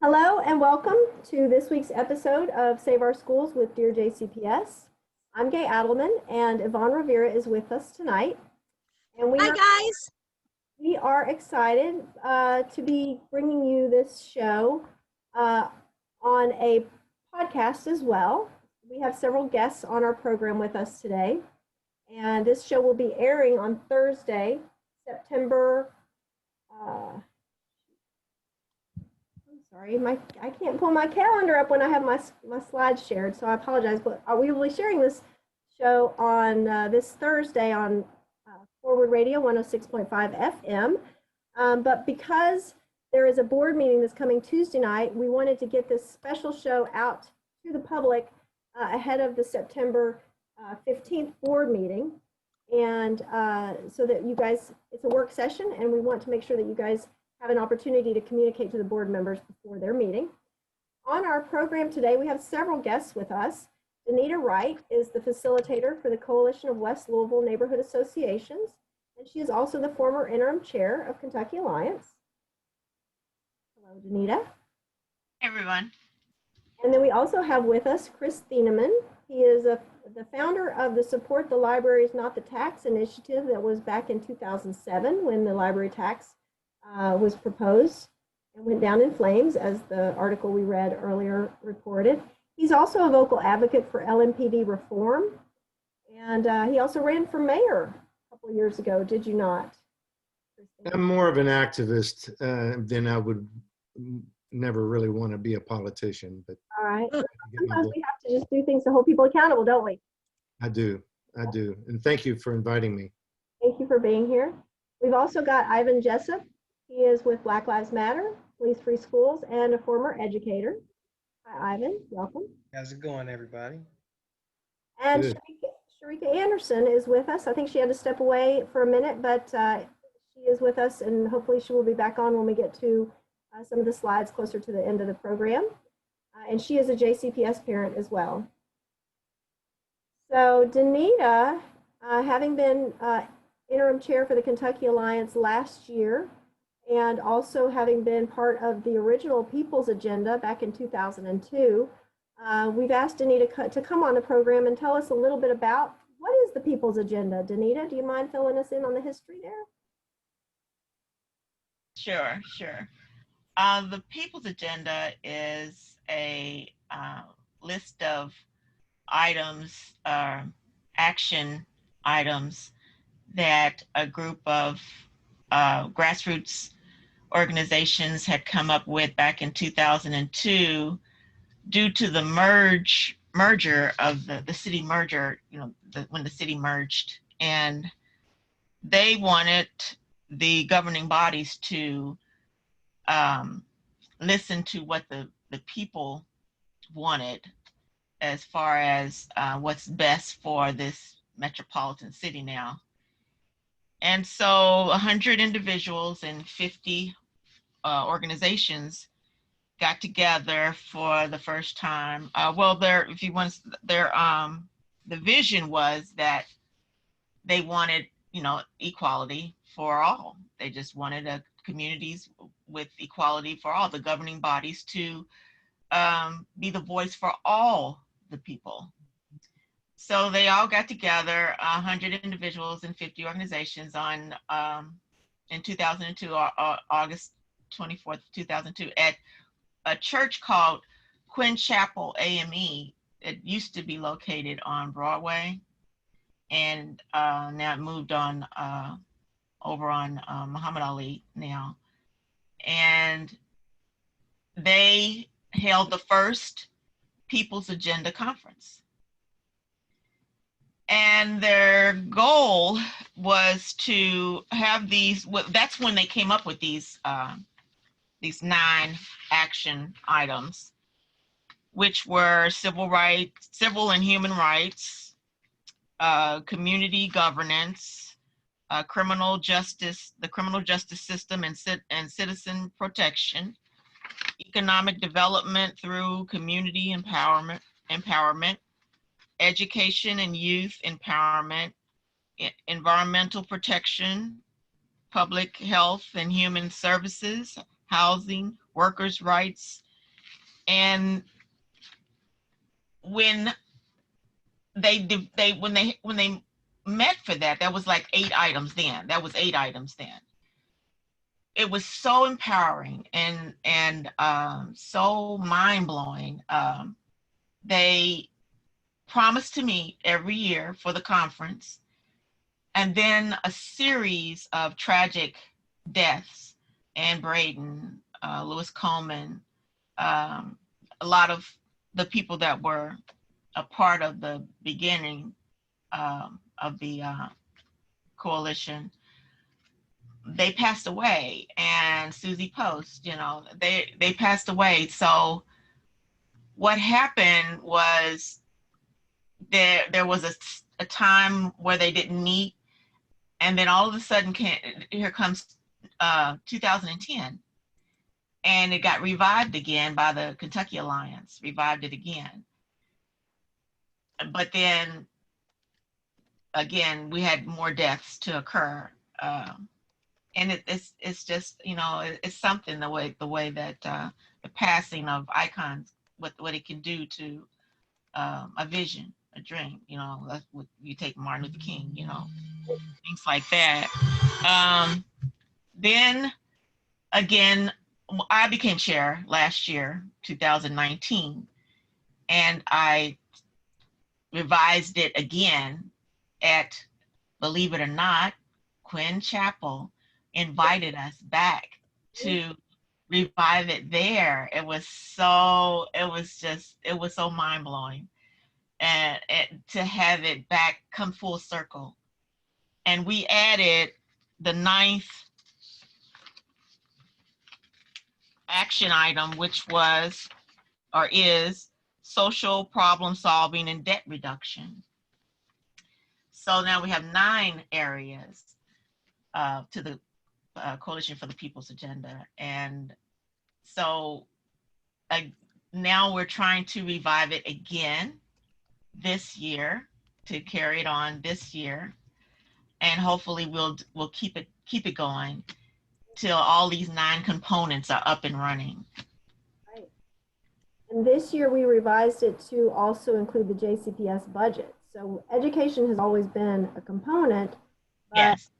Hello and welcome to this week's episode of Save Our Schools with Dear JCPS. I'm Gay Adelman and Yvonne Rivera is with us tonight. And Hi, guys. we are excited to be bringing you this show on a podcast as well. We have several guests on our program with us today. And this show will be airing on Thursday, September sorry, I can't pull my calendar up when I have my slides shared, so I apologize. But we will be sharing this show on this Thursday on Forward Radio 106.5 FM. But because there is a board meeting that's coming Tuesday night, we wanted to get this special show out to the public ahead of the September 15th board meeting. And so that you guys, it's a work session, and we want to make sure that you guys have an opportunity to communicate to the board members before their meeting. On our program today, we have several guests with us. Danita Wright is the facilitator for the Coalition of West Louisville Neighborhood Associations, and she is also the former interim chair of Kentucky Alliance. Hello, Danita. Hey, everyone. And then we also have with us Chris Thieneman. He is the founder of the Support the Libraries Not the Tax initiative that was back in 2007 when the library tax was proposed and went down in flames, as the article we read earlier reported. He's also a vocal advocate for LMPD reform, and he also ran for mayor a couple of years ago, did you not? I'm more of an activist than I would never really want to be a politician. But all right, sometimes we have to just do things to hold people accountable, don't we? I do, and thank you for inviting me. Thank you for being here. We've also got Ivan Jessup. He is with Black Lives Matter, Police Free Schools, and a former educator. Hi, Ivan. Welcome. How's it going, everybody? And Sharika Anderson is with us. I think she had to step away for a minute, but she is with us, and hopefully she will be back on when we get to some of the slides closer to the end of the program. And she is a JCPS parent as well. So Danita, having been interim chair for the Kentucky Alliance last year, and also having been part of the original People's Agenda back in 2002, we've asked Danita to come on the program and tell us a little bit about what is the People's Agenda. Danita, do you mind filling us in on the history there? Sure. The People's Agenda is a list of items, action items that a group of grassroots organizations had come up with back in 2002 due to the merger of the city merger, when the city merged, and they wanted the governing bodies to listen to what the people wanted as far as what's best for this metropolitan city now. And so 100 individuals and 50 organizations got together for the first time. The vision was that they wanted, equality for all. They just wanted communities with equality for all, the governing bodies to be the voice for all the people. So they all got together, 100 individuals and 50 organizations in 2002, August 24th, 2002, at a church called Quinn Chapel AME. It used to be located on Broadway, and now it moved on over on Muhammad Ali now. And they held the first People's Agenda Conference. And their goal was to have that's when they came up with these 9 action items, which were civil and human rights, community governance, the criminal justice system and citizen protection, economic development through community empowerment, education and youth empowerment, environmental protection, public health and human services, housing, workers' rights, And when they met for that, that was like 8 items then. That was 8 items then. It was so empowering and so mind-blowing. They promised to meet every year for the conference, and then a series of tragic deaths. Ann Braden, Lewis Coleman, a lot of the people that were a part of the beginning of the coalition, they passed away. And Susie Post, you know, they passed away. So what happened was there was a time where they didn't meet, and then all of a sudden here comes 2010, and it got revived again by the Kentucky Alliance, revived it again. But then again, we had more deaths to occur. And it's just, you know, it's something the way that the passing of icons, what it can do to a vision, a dream. You know, that's what you take Martin Luther King, you know, things like that. Then again, I became chair last year, 2019, and I revised it again at, believe it or not, Quinn Chapel invited us back to revive it there. It was so mind-blowing, and to have it back come full circle. And we added the 9th action item, which was or is social problem solving and debt reduction. So now we have 9 areas to the Coalition for the People's Agenda. And so now we're trying to revive it again this year, to carry it on this year. And hopefully we'll keep it going till all these 9 components are up and running. Right. And this year we revised it to also include the JCPS budget. So education has always been a component, but Yes.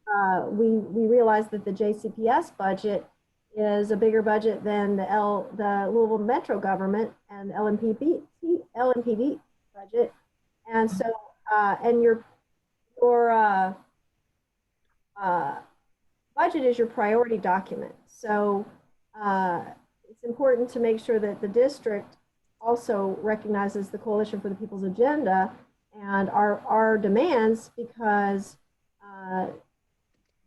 We realized that the JCPS budget is a bigger budget than the Louisville Metro government and LMPD budget. And so, and your budget is your priority document. So it's important to make sure that the district also recognizes the Coalition for the People's Agenda and our demands, because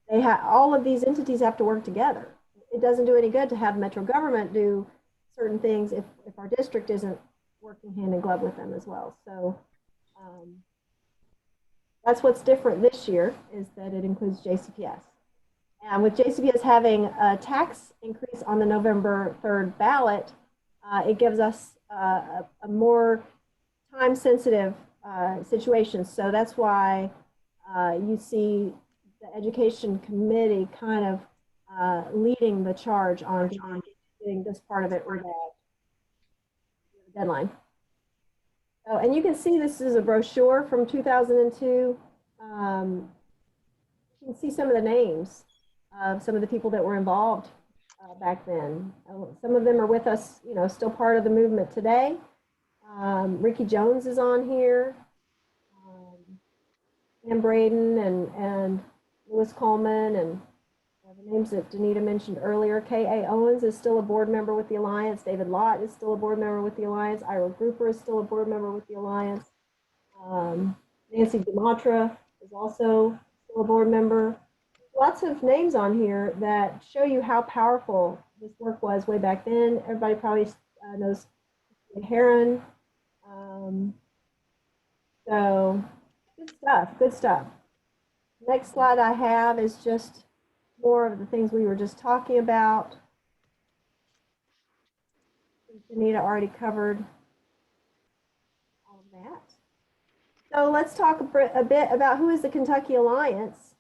all of these entities have to work together. It doesn't do any good to have Metro government do certain things if our district isn't working hand in glove with them as well. So that's what's different this year, is that it includes JCPS. And with JCPS having a tax increase on the November 3rd ballot, it gives us a more time-sensitive situation. So that's why you see the Education Committee kind of leading the charge on getting this part of it resolved. Deadline. Oh, and you can see this is a brochure from 2002. You can see some of the names of some of the people that were involved back then. Some of them are with us, you know, still part of the movement today. Ricky Jones is on here. Ann Braden and Lewis Coleman, and the names that Danita mentioned earlier. K.A. Owens is still a board member with the Alliance. David Lott is still a board member with the Alliance. Ira Grouper is still a board member with the Alliance. Nancy DeMatra is also still a board member. Lots of names on here that show you how powerful this work was way back then. Everybody probably knows Heron. So good stuff. Next slide I have is just more of the things we were just talking about. Anita already covered all of that. So let's talk a bit about who is the Kentucky Alliance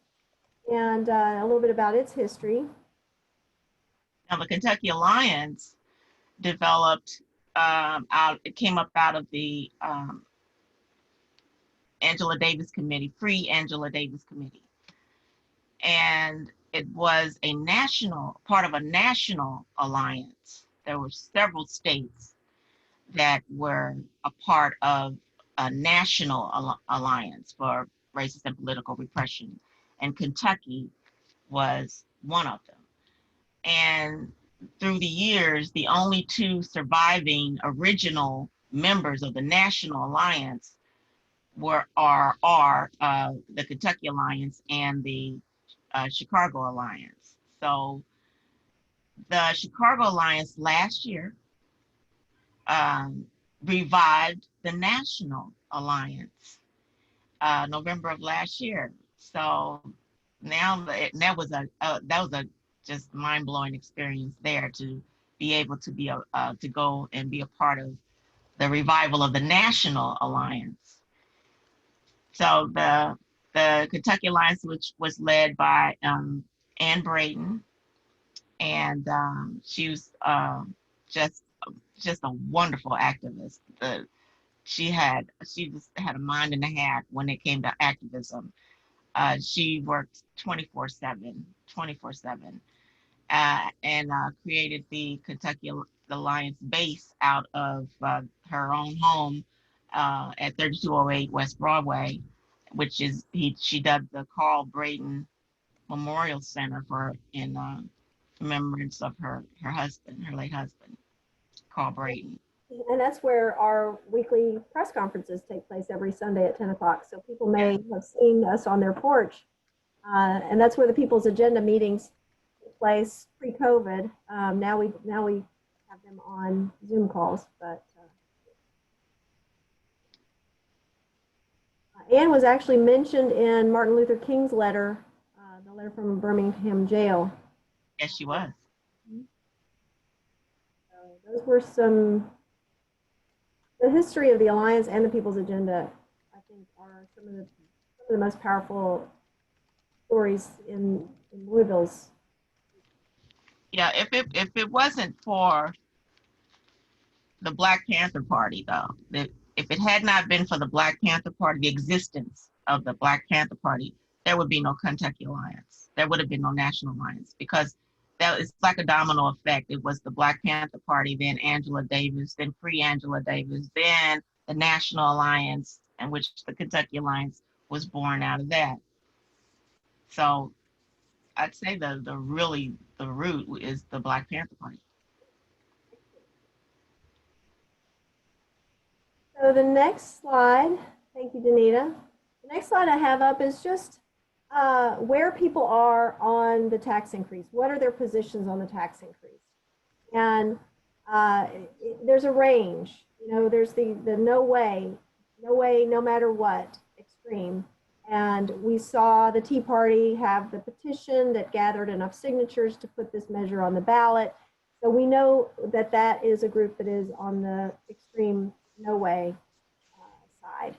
and a little bit about its history. Now, the Kentucky Alliance developed it came up out of the Angela Davis Committee, pre-Angela Davis Committee. And it was a part of a national alliance. There were several states that were a part of a national alliance for racist and political repression. And Kentucky was one of them. And through the years, the only two surviving original members of the National Alliance are the Kentucky Alliance and the Chicago Alliance. So the Chicago Alliance last year revived the National Alliance, November of last year. So now that was a just mind-blowing experience there to be able to to go and be a part of the revival of the National Alliance. So the Kentucky Alliance, which was led by Ann Brayton, and she was just a wonderful activist. She just had a mind and a half when it came to activism. She worked 24/7, and created the Kentucky Alliance base out of her own home at 3208 West Broadway, which is she dubbed the Carl Brayton Memorial Center in remembrance of her husband, her late husband, Carl Brayton. And that's where our weekly press conferences take place every Sunday at 10 o'clock. So people may have seen us on their porch. And that's where the People's Agenda meetings take place pre-COVID. Now we have them on Zoom calls. But Anne was actually mentioned in Martin Luther King's letter, the letter from Birmingham jail. Yes, she was. So those were the history of the Alliance and the People's Agenda, I think, are some of the most powerful stories in Louisville's. Yeah, if it wasn't for the Black Panther Party, though, if it had not been for the Black Panther Party, the existence of the Black Panther Party, there would be no Kentucky Alliance. There would have been no National Alliance, because that is like a domino effect. It was the Black Panther Party, then Angela Davis, then pre-Angela Davis, then the National Alliance, in which the Kentucky Alliance was born out of that. So I'd say the root is the Black Panther Party. So the next slide, thank you, Danita. The next slide I have up is just where people are on the tax increase. What are their positions on the tax increase? And there's a range. You know, there's the no way, no matter what extreme. And we saw the Tea Party have the petition that gathered enough signatures to put this measure on the ballot. So we know that that is a group that is on the extreme no way side.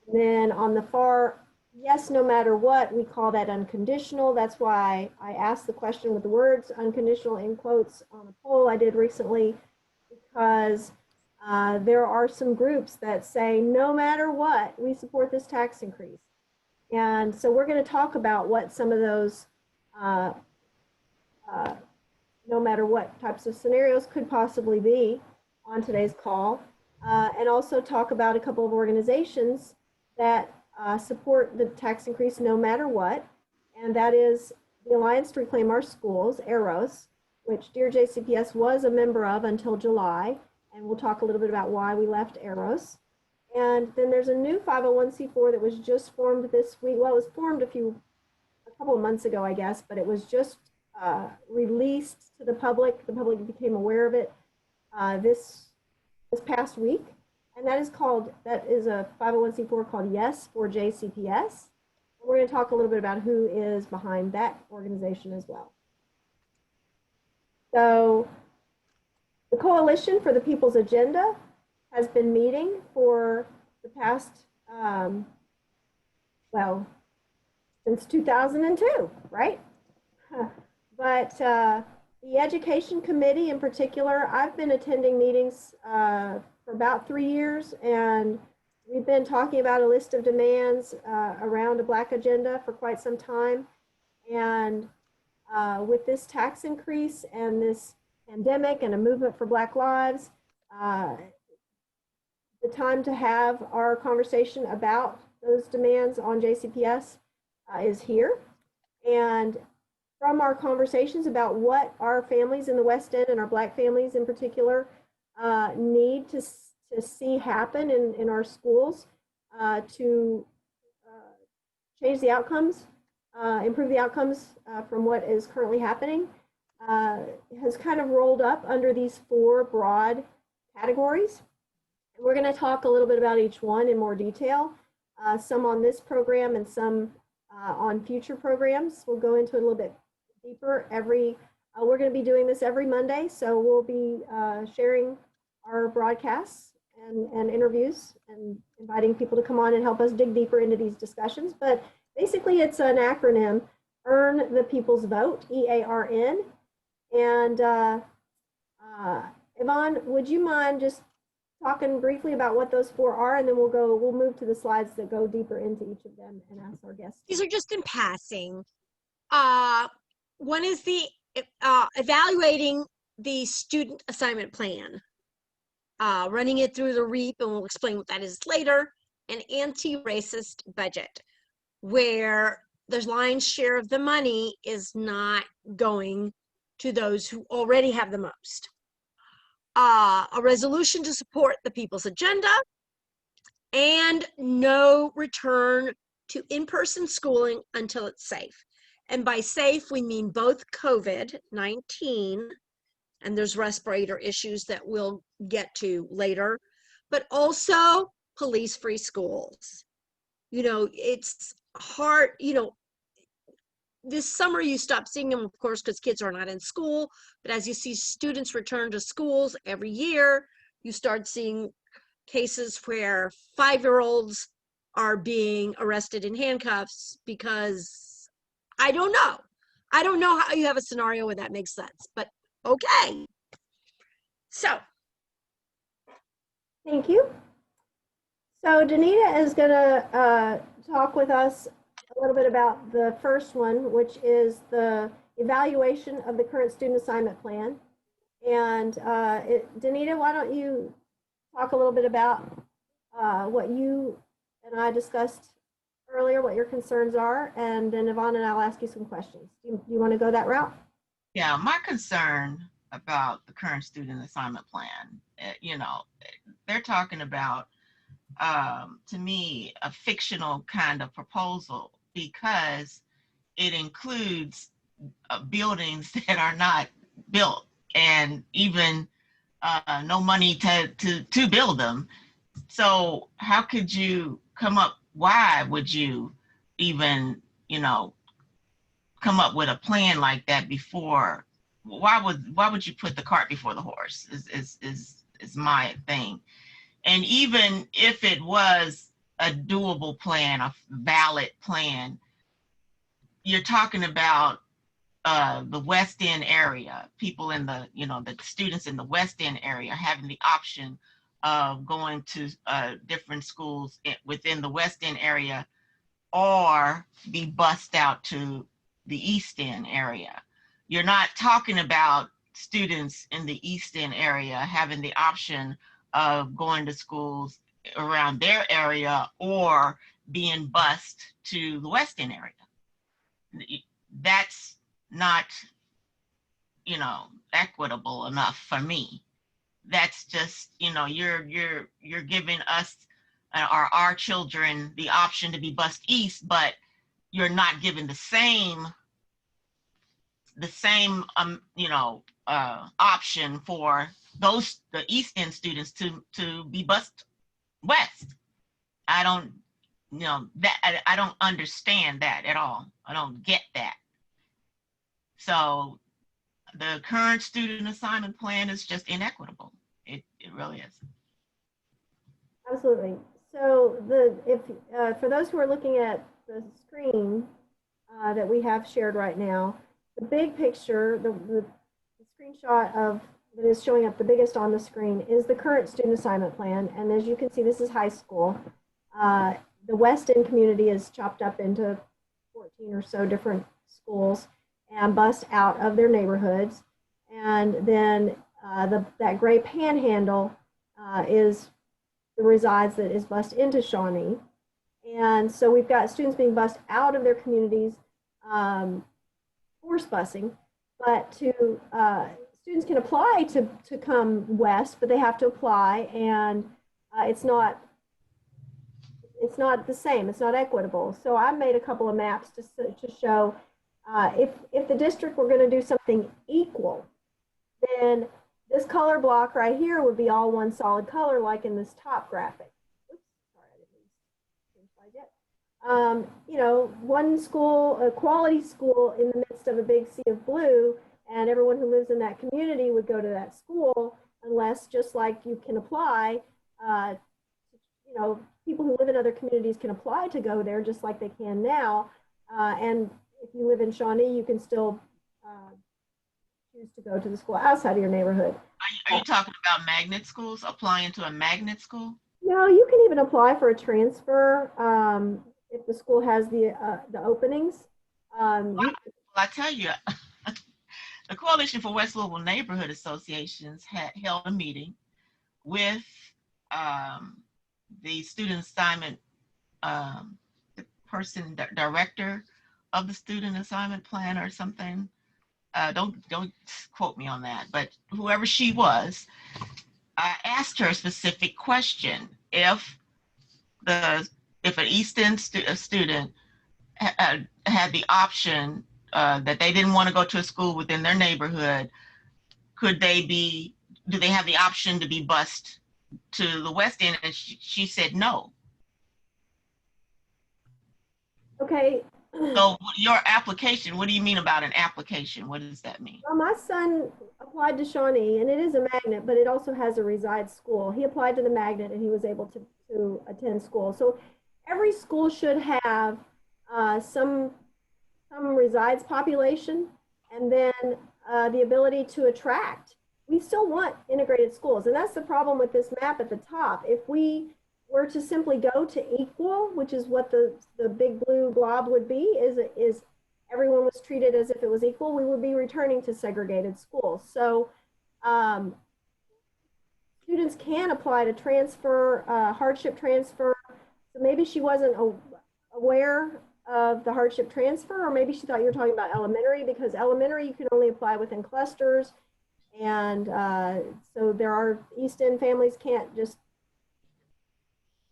And then on the far yes, no matter what, we call that unconditional. That's why I asked the question with the words unconditional in quotes on a poll I did recently, because there are some groups that say no matter what, we support this tax increase. And so we're going to talk about what some of those no matter what types of scenarios could possibly be on today's call, and also talk about a couple of organizations that support the tax increase no matter what, and that is the Alliance to Reclaim Our Schools, AROS, which Dear JCPS was a member of until July, and we'll talk a little bit about why we left AROS. And then there's a new 501c4 that was just formed this week. Well, it was formed a couple of months ago, I guess, but it was just released to the public. The public became aware of it this past week. And that is a 501c4 called Yes for JCPS. And we're going to talk a little bit about who is behind that organization as well. So the Coalition for the People's Agenda has been meeting for the past, since 2002, right? But the The education committee in particular, I've been attending meetings for about 3 years, and we've been talking about a list of demands around a Black agenda for quite some time. And with this tax increase and this pandemic and a movement for Black lives, the time to have our conversation about those demands on JCPS is here. And from our conversations about what our families in the West End and our Black families in particular need to see happen in our schools to change the outcomes, improve the outcomes from what is currently happening, has kind of rolled up under these 4 broad categories. We're going to talk a little bit about each one in more detail, some on this program and some on future programs. We'll go into it a little bit deeper. We're going to be doing this every Monday, so we'll be sharing our broadcasts and interviews and inviting people to come on and help us dig deeper into these discussions. But basically, it's an acronym: Earn the People's Vote, EARN. And Yvonne, would you mind just talking briefly about what those 4 are, and then we'll move to the slides that go deeper into each of them and ask our guests. These are just in passing. One is the evaluating the student assignment plan, running it through the REAP, and we'll explain what that is later. An anti-racist budget, where the lion's share of the money is not going to those who already have the most. A resolution to support the people's agenda, and no return to in-person schooling until it's safe. And by safe, we mean both COVID-19, and there's respirator issues that we'll get to later, but also police-free schools. You know, it's hard, you know, this summer you stop seeing them, of course, because kids are not in school, but as you see students return to schools every year, you start seeing cases where 5-year-olds are being arrested in handcuffs because I don't know how you have a scenario where that makes sense, but okay. So. Thank you. So Danita is going to talk with us a little bit about the first one, which is the evaluation of the current student assignment plan. And Danita, why don't you talk a little bit about what you and I discussed earlier, what your concerns are, and then Yvonne and I will ask you some questions. Do you want to go that route? Yeah, my concern about the current student assignment plan, you know, they're talking about, to me, a fictional kind of proposal, because it includes buildings that are not built, and even no money to build them. So how could you come up, why would you even, you know, come up with a plan like that before? Why would you put the cart before the horse is my thing. And even if it was a doable plan, a valid plan, you're talking about the West End area, people in the, you know, the students in the West End area having the option of going to different schools within the West End area, or be bused out to the East End area. You're not talking about students in the East End area having the option of going to schools around their area or being bused to the West End area. That's not, you know, equitable enough for me. That's just, you know, you're giving us or our children the option to be bused east, but you're not giving the same you know, option for the East End students to be bused west. I don't, you know, that I don't understand that at all. I don't get that. So the current student assignment plan is just inequitable. It really is. Absolutely. So for those who are looking at the screen that we have shared right now, the big picture, the screenshot of that is showing up the biggest on the screen is the current student assignment plan. And as you can see, this is high school. The West End community is chopped up into 14 or so different schools and bused out of their neighborhoods. And then that gray panhandle is the resides that is bused into Shawnee. And so we've got students being bused out of their communities, force busing, but students can apply to come west, but they have to apply, and it's not the same. It's not equitable. So I made a couple of maps to show if the district were going to do something equal, then this color block right here would be all one solid color, like in this top graphic. Oops, sorry, I didn't change slides yet. You know, one school, a quality school in the midst of a big sea of blue, and everyone who lives in that community would go to that school, unless, just like you can apply, you know, people who live in other communities can apply to go there just like they can now. And if you live in Shawnee, you can still choose to go to the school outside of your neighborhood. Are you talking about magnet schools, applying to a magnet school? No, you can even apply for a transfer if the school has the openings. Well, I tell you, the Coalition for West Louisville Neighborhood Associations had held a meeting with the student assignment director of the student assignment plan or something. Don't quote me on that, but whoever she was, I asked her a specific question. If an East End student had the option that they didn't want to go to a school within their neighborhood, do they have the option to be bused to the West End? And she said no. Okay. So your application, what do you mean about an application? What does that mean? Well, my son applied to Shawnee, and it is a magnet, but it also has a reside school. He applied to the magnet, and he was able to attend school. So every school should have some resides population, and then the ability to attract. We still want integrated schools, and that's the problem with this map at the top. If we were to simply go to equal, which is what the big blue blob would be, is everyone was treated as if it was equal, we would be returning to segregated schools. So students can apply to transfer, hardship transfer. So maybe she wasn't aware of the hardship transfer, or maybe she thought you were talking about elementary, because elementary you can only apply within clusters. And so there are East End families can't just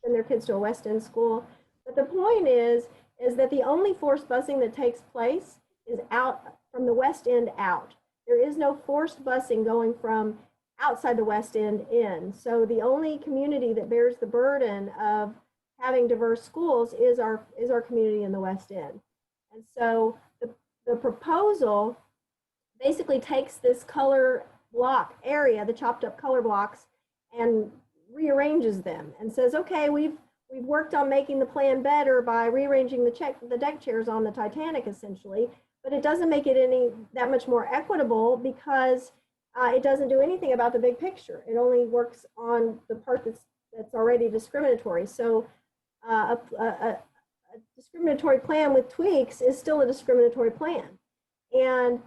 send their kids to a West End school. But the point is that the only forced busing that takes place is out from the West End out. There is no forced busing going from outside the West End in. So the only community that bears the burden of having diverse schools is our community in the West End. And so the proposal basically takes this color block area, the chopped up color blocks, and rearranges them and says, okay, we've worked on making the plan better by rearranging the deck chairs on the Titanic, essentially, but it doesn't make it that much more equitable, because it doesn't do anything about the big picture. It only works on the part that's already discriminatory. So a discriminatory plan with tweaks is still a discriminatory plan. And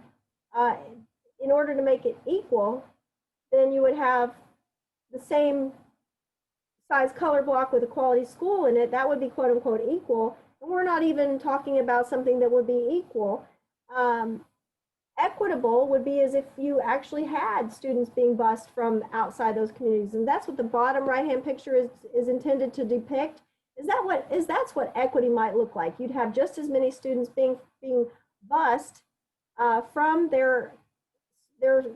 in order to make it equal, then you would have the same size color block with a quality school in it. That would be quote unquote equal. And we're not even talking about something that would be equal. Equitable would be as if you actually had students being bused from outside those communities. And that's what the bottom right-hand picture is intended to depict. That's what equity might look like. You'd have just as many students being bused from their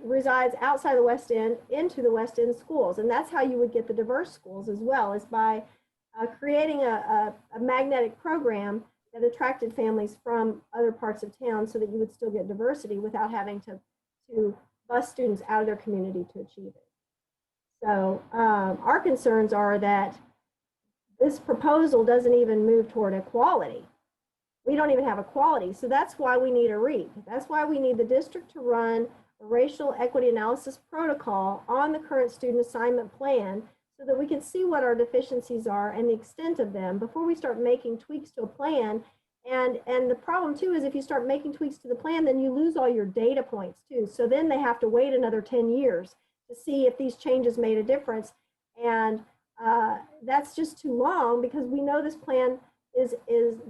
resides outside the West End into the West End schools. And that's how you would get the diverse schools as well, is by creating a magnetic program that attracted families from other parts of town, so that you would still get diversity without having to bus students out of their community to achieve it. So our concerns are that this proposal doesn't even move toward equality. We don't even have equality. So that's why we need a REAP. That's why we need the district to run a racial equity analysis protocol on the current student assignment plan so that we can see what our deficiencies are and the extent of them before we start making tweaks to a plan. And the problem too is if you start making tweaks to the plan, then you lose all your data points too. So then they have to wait another 10 years to see if these changes made a difference. And that's just too long because we know this plan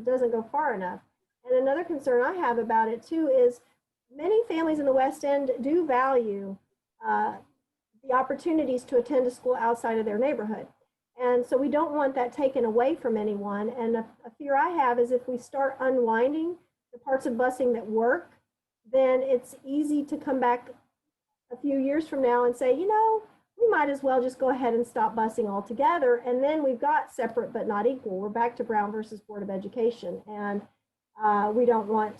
doesn't go far enough. And another concern I have about it too is many families in the West End do value the opportunities to attend a school outside of their neighborhood. And so we don't want that taken away from anyone. And a fear I have is if we start unwinding the parts of busing that work, then it's easy to come back a few years from now and say, you know, we might as well just go ahead and stop busing altogether. And then we've got separate but not equal. We're back to Brown versus Board of Education. And we don't want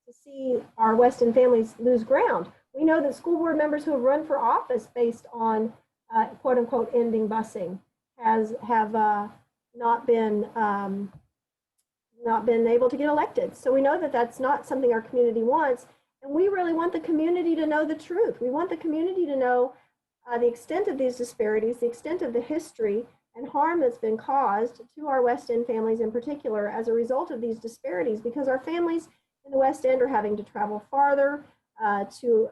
to see our West End families lose ground. We know that school board members who have run for office based on quote unquote ending busing have not been able to get elected. So we know that that's not something our community wants. And we really want the community to know the truth. We want the community to know the extent of these disparities, the extent of the history and harm that's been caused to our West End families in particular as a result of these disparities, because our families in the West End are having to travel farther to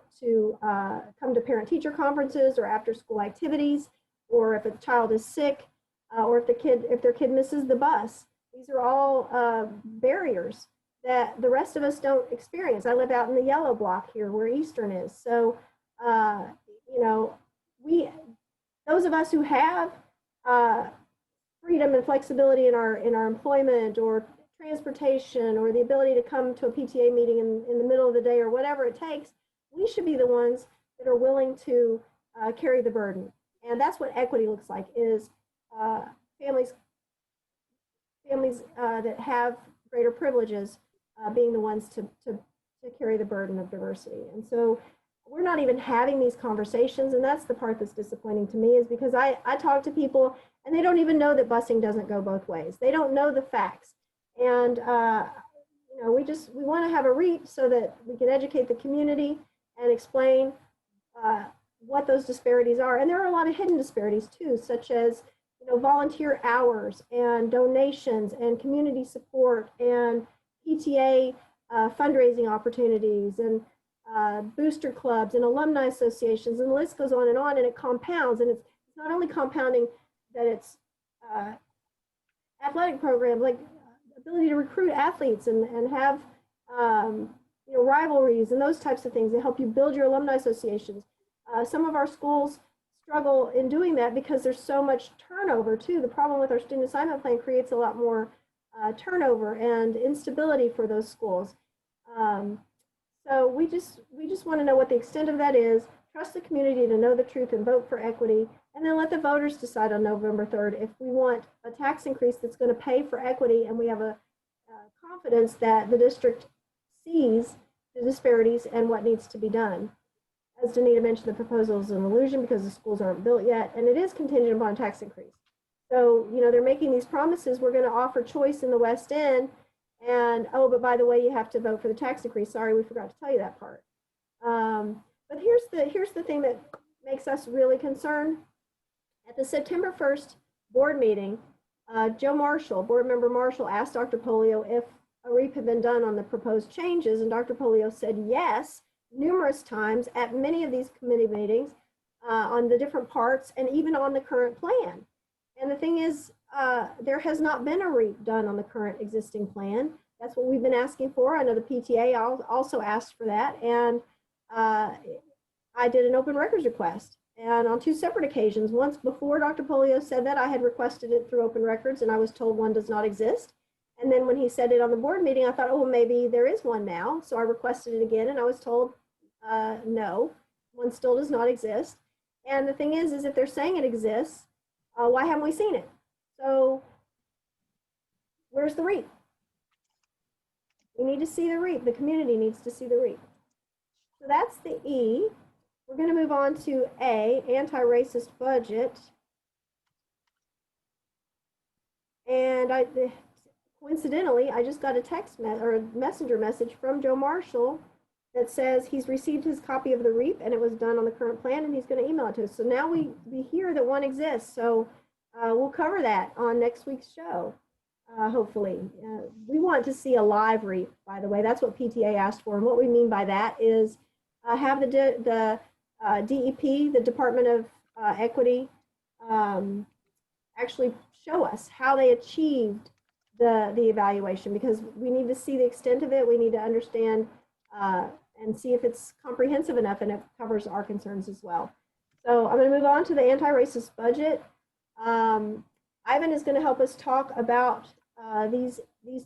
come to parent-teacher conferences or after-school activities, or if a child is sick, or if their kid misses the bus. These are all barriers that the rest of us don't experience. I live out in the yellow block here where Eastern is. So, you know, those of us who have freedom and flexibility in our employment or transportation or the ability to come to a PTA meeting in the middle of the day or whatever it takes, we should be the ones that are willing to carry the burden. And that's what equity looks like, is families that have greater privileges being the ones to carry the burden of diversity. And so we're not even having these conversations, and that's the part that's disappointing to me, is because I talk to people and they don't even know that busing doesn't go both ways. They don't know the facts. And you know, we want to have a REAP so that we can educate the community and explain what those disparities are. And there are a lot of hidden disparities too, such as, you know, volunteer hours and donations and community support and PTA fundraising opportunities and booster clubs and alumni associations, and the list goes on, and it compounds. And it's not only compounding that it's athletic programs, like ability to recruit athletes and have you know, rivalries and those types of things that help you build your alumni associations. Some of our schools struggle in doing that because there's so much turnover too. The problem with our student assignment plan creates a lot more turnover and instability for those schools. So we just want to know what the extent of that is, trust the community to know the truth and vote for equity, and then let the voters decide on November 3rd if we want a tax increase that's going to pay for equity, and we have a confidence that the district sees the disparities and what needs to be done. As Danita mentioned, the proposal is an illusion because the schools aren't built yet, and it is contingent upon a tax increase. So, you know, they're making these promises, we're going to offer choice in the West End, and oh, but by the way, you have to vote for the tax increase. Sorry, we forgot to tell you that part. But here's the thing that makes us really concerned. At the September 1st board meeting, Joe Marshall, board member Marshall, asked Dr. Polio if a REAP had been done on the proposed changes, and Dr. Polio said yes numerous times at many of these committee meetings on the different parts and even on the current plan. And the thing is, there has not been a REAP done on the current existing plan. That's what we've been asking for. I know the PTA also asked for that, and I did an open records request. And on two separate occasions, once before Dr. Polio said that, I had requested it through open records, and I was told one does not exist. And then when he said it on the board meeting, I thought, oh, well, maybe there is one now. So I requested it again, and I was told, no, one still does not exist. And the thing is if they're saying it exists, why haven't we seen it? So where's the REAP? We need to see the REAP. The community needs to see the REAP. So that's the E. We're going to move on to A, anti-racist budget. And coincidentally, I just got a text or a messenger message from Joe Marshall that says he's received his copy of the REAP and it was done on the current plan and he's going to email it to us. So now we hear that one exists. So we'll cover that on next week's show, hopefully. We want to see a live REAP, by the way. That's what PTA asked for. And what we mean by that is have the DEP, the Department of Equity, actually show us how they achieved the evaluation, because we need to see the extent of it. We need to understand and see if it's comprehensive enough and it covers our concerns as well. So I'm going to move on to the anti-racist budget. Ivan is going to help us talk about these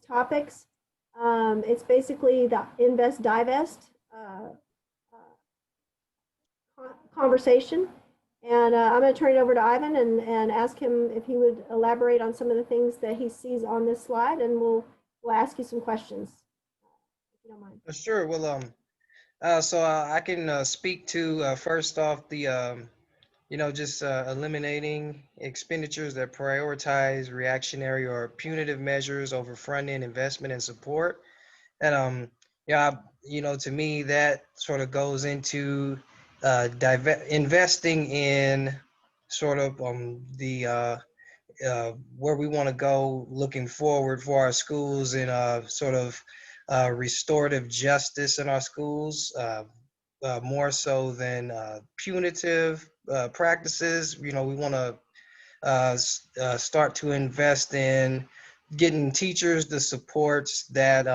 topics. It's basically the invest divest conversation. And I'm going to turn it over to Ivan and ask him if he would elaborate on some of the things that he sees on this slide, and we'll ask you some questions, if you don't mind. Sure. Well, so I can speak to first off the just eliminating expenditures that prioritize reactionary or punitive measures over front-end investment and support. And to me, that sort of goes into investing in sort of where we want to go looking forward for our schools in sort of restorative justice in our schools, more so than punitive practices. We want to start to invest in getting teachers the supports that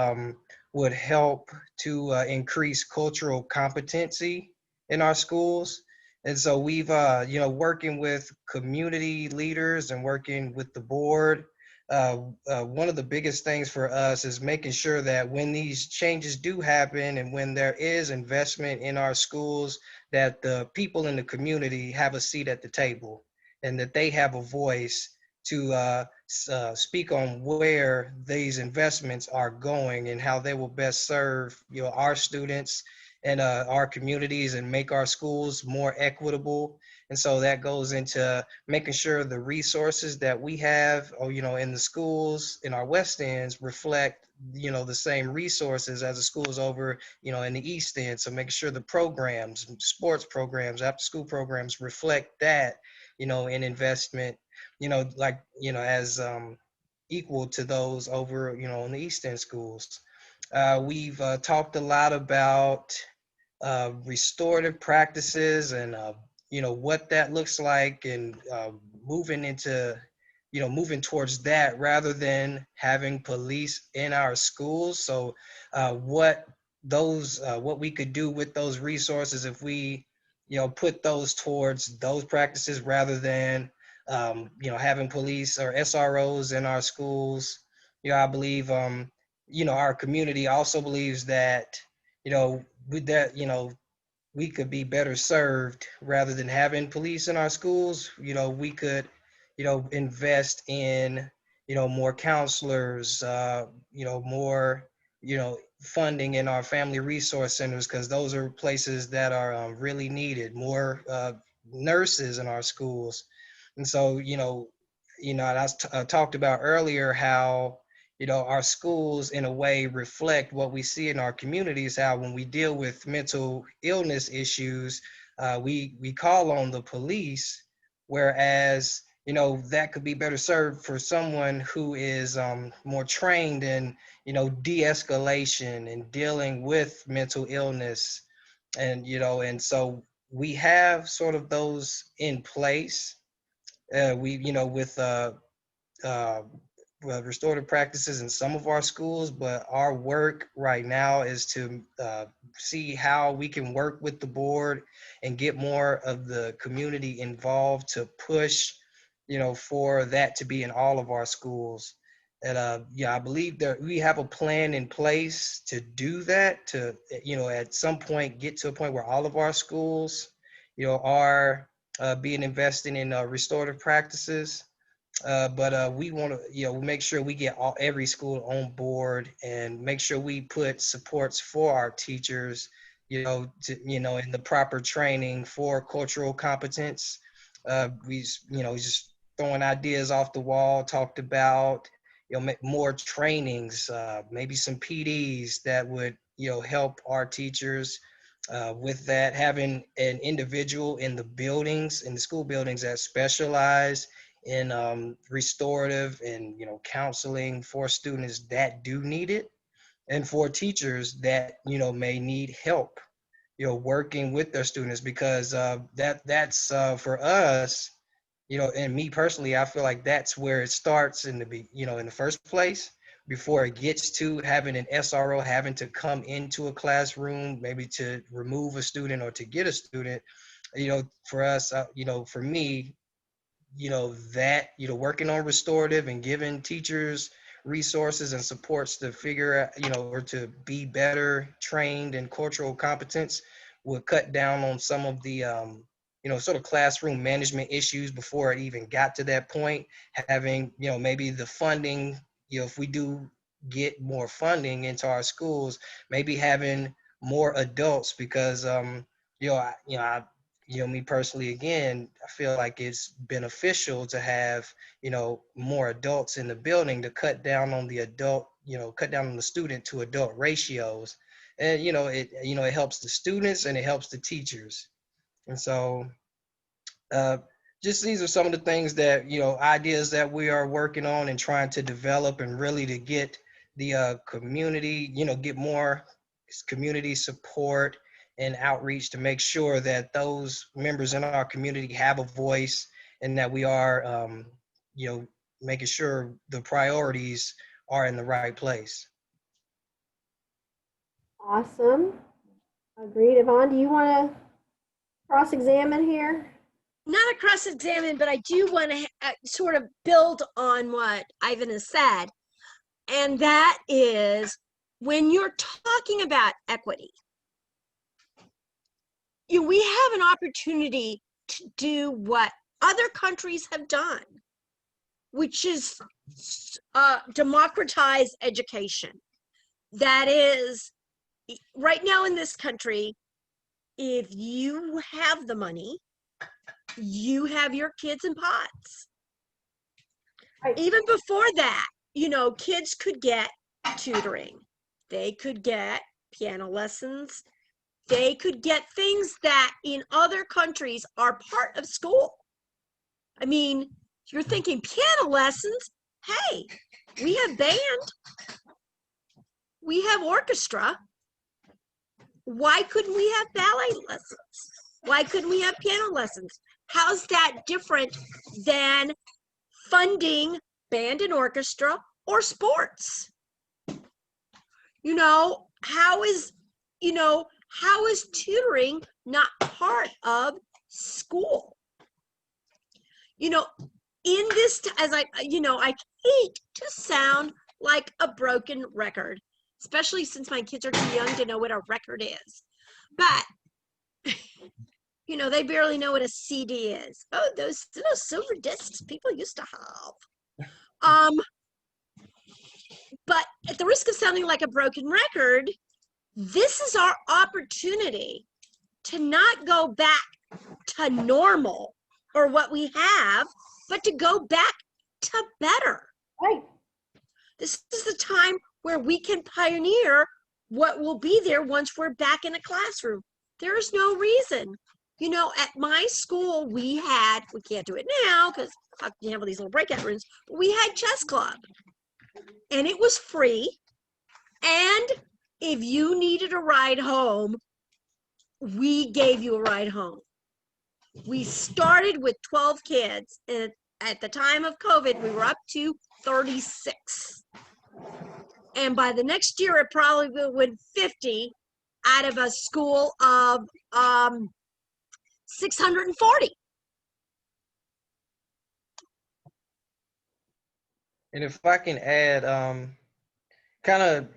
would help to increase cultural competency in our schools. And so we've, working with community leaders and working with the board, one of the biggest things for us is making sure that when these changes do happen and when there is investment in our schools, that the people in the community have a seat at the table and that they have a voice to speak on where these investments are going and how they will best serve our students and our communities and make our schools more equitable. And so that goes into making sure the resources that we have, in the schools in our West Ends reflect, the same resources as the schools over, in the East End. So making sure the programs, sports programs, after school programs reflect that, in investment, as equal to those over, in the East End schools. We've talked a lot about restorative practices and what that looks like, and moving towards that rather than having police in our schools. So what we could do with those resources if we put those towards those practices rather than having police or SROs in our schools. I believe our community also believes that with that we could be better served rather than having police in our schools. We could invest in more counselors, more funding in our family resource centers, because those are places that are really needed, more nurses in our schools. And so I talked about earlier how our schools in a way reflect what we see in our communities, how when we deal with mental illness issues, we call on the police, whereas that could be better served for someone who is more trained in de-escalation and dealing with mental illness. And so we have sort of those in place. With restorative practices in some of our schools, but our work right now is to see how we can work with the board and get more of the community involved to push, for that to be in all of our schools. And I believe that we have a plan in place to do that, to, at some point get to a point where all of our schools, are being invested in restorative practices. But we want to, make sure we get every school on board and make sure we put supports for our teachers, in the proper training for cultural competence. We, just throwing ideas off the wall, talked about, make more trainings, maybe some PDs that would, help our teachers with that, having an individual in the buildings, in the school buildings that specialize in restorative and counseling for students that do need it, and for teachers that may need help working with their students, because that's for us, and me personally, I feel like that's where it starts in in the first place, before it gets to having an SRO having to come into a classroom, maybe to remove a student or to get a student. For us, for me, that working on restorative and giving teachers resources and supports to figure out, or to be better trained in cultural competence, would cut down on some of the sort of classroom management issues before it even got to that point. Having maybe the funding, if we do get more funding into our schools, maybe having more adults, because me personally, again, I feel like it's beneficial to have, more adults in the building to cut down on the cut down on the student to adult ratios. And, it helps the students and it helps the teachers. And so just these are some of the things that, ideas that we are working on and trying to develop, and really to get the community, get more community support and outreach to make sure that those members in our community have a voice, and that we are, making sure the priorities are in the right place. Awesome. Agreed. Yvonne, do you want to cross-examine here? Not a cross-examine, but I do want to sort of build on what Ivan has said. And that is, when you're talking about equity, we have an opportunity to do what other countries have done, which is democratize education. That is, right now in this country, if you have the money, you have your kids in pots. Right. Even before that, kids could get tutoring. They could get piano lessons. They could get things that in other countries are part of school. I mean, you're thinking piano lessons. Hey, we have band. We have orchestra. Why couldn't we have ballet lessons? Why couldn't we have piano lessons? How's that different than funding band and orchestra or sports? How is tutoring not part of school? In this, as I hate to sound like a broken record, especially since my kids are too young to know what a record is. But they barely know what a CD is. Oh, those silver discs people used to have. But at the risk of sounding like a broken record, this is our opportunity to not go back to normal or what we have, but to go back to better. Right. This is the time where we can pioneer what will be there once we're back in a classroom. There is no reason. At my school, we can't do it now because you have all these little breakout rooms, but we had chess club. And it was free. And if you needed a ride home, we gave you a ride home. We started with 12 kids. And at the time of COVID, we were up to 36. And by the next year, it probably would 50 out of a school of 640. And if I can add, kind of,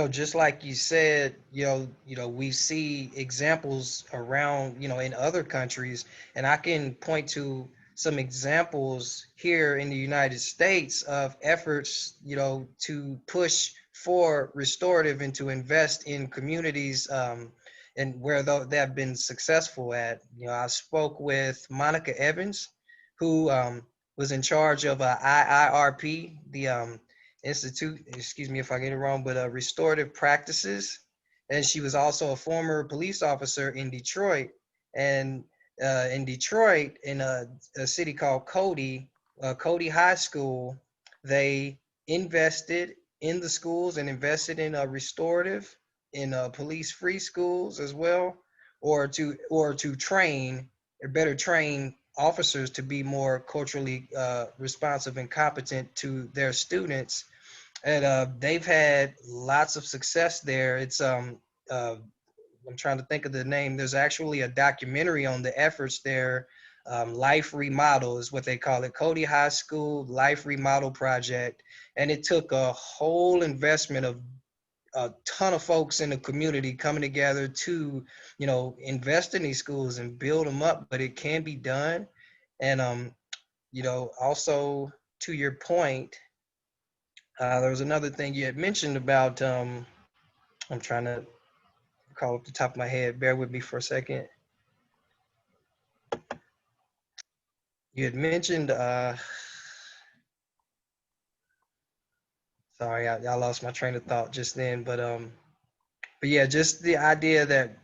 just like you said, we see examples around, in other countries, and I can point to some examples here in the United States of efforts, to push for restorative and to invest in communities, and where they have been successful at. I spoke with Monica Evans, who was in charge of IIRP, the Institute, excuse me if I get it wrong, but restorative practices And she was also a former police officer in Detroit. And in Detroit, in a city called Cody, Cody High School, they invested in the schools and invested in restorative, in police-free schools as well, or to train or better train officers to be more culturally responsive and competent to their students. And they've had lots of success there. It's I'm trying to think of the name. There's actually a documentary on the efforts there. Life Remodel is what they call it. Cody High School Life Remodel Project. And it took a whole investment of a ton of folks in the community coming together to, invest in these schools and build them up, but it can be done. And, also to your point, there was another thing you had mentioned about, I'm trying to recall off the top of my head. Bear with me for a second. You had mentioned, sorry, I lost my train of thought just then, but yeah, just the idea that,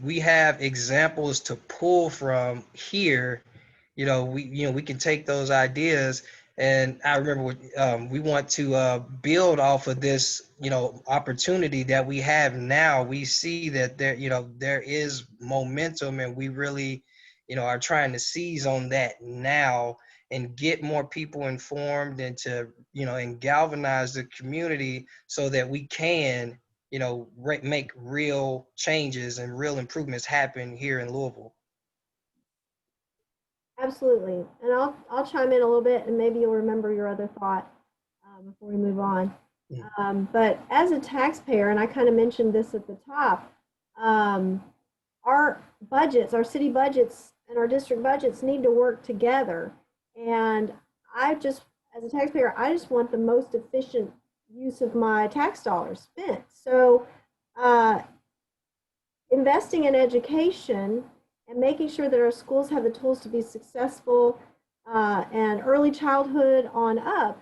we have examples to pull from here. We can take those ideas, and I remember we want to build off of this, opportunity that we have now. We see that there is momentum, and we really, are trying to seize on that now and get more people informed and to, and galvanize the community so that we can, make real changes and real improvements happen here in Louisville. Absolutely. And I'll chime in a little bit and maybe you'll remember your other thought before we move on. But as a taxpayer, and I kind of mentioned this at the top, our budgets, our city budgets and our district budgets need to work together. And as a taxpayer, I just want the most efficient use of my tax dollars spent. So investing in education and making sure that our schools have the tools to be successful and early childhood on up,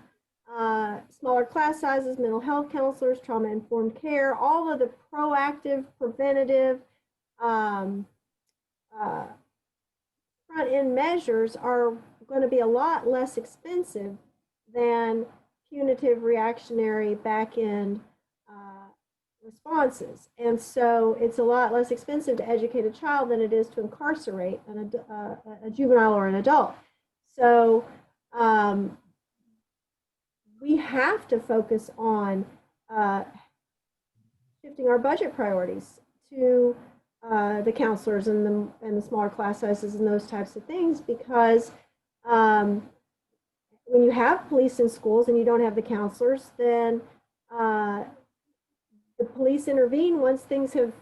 smaller class sizes, mental health counselors, trauma-informed care, all of the proactive, preventative, front-end measures are going to be a lot less expensive than punitive, reactionary, back-end responses. And so it's a lot less expensive to educate a child than it is to incarcerate a juvenile or an adult. So we have to focus on shifting our budget priorities to the counselors and the smaller class sizes and those types of things, because when you have police in schools and you don't have the counselors, then the police intervene once things have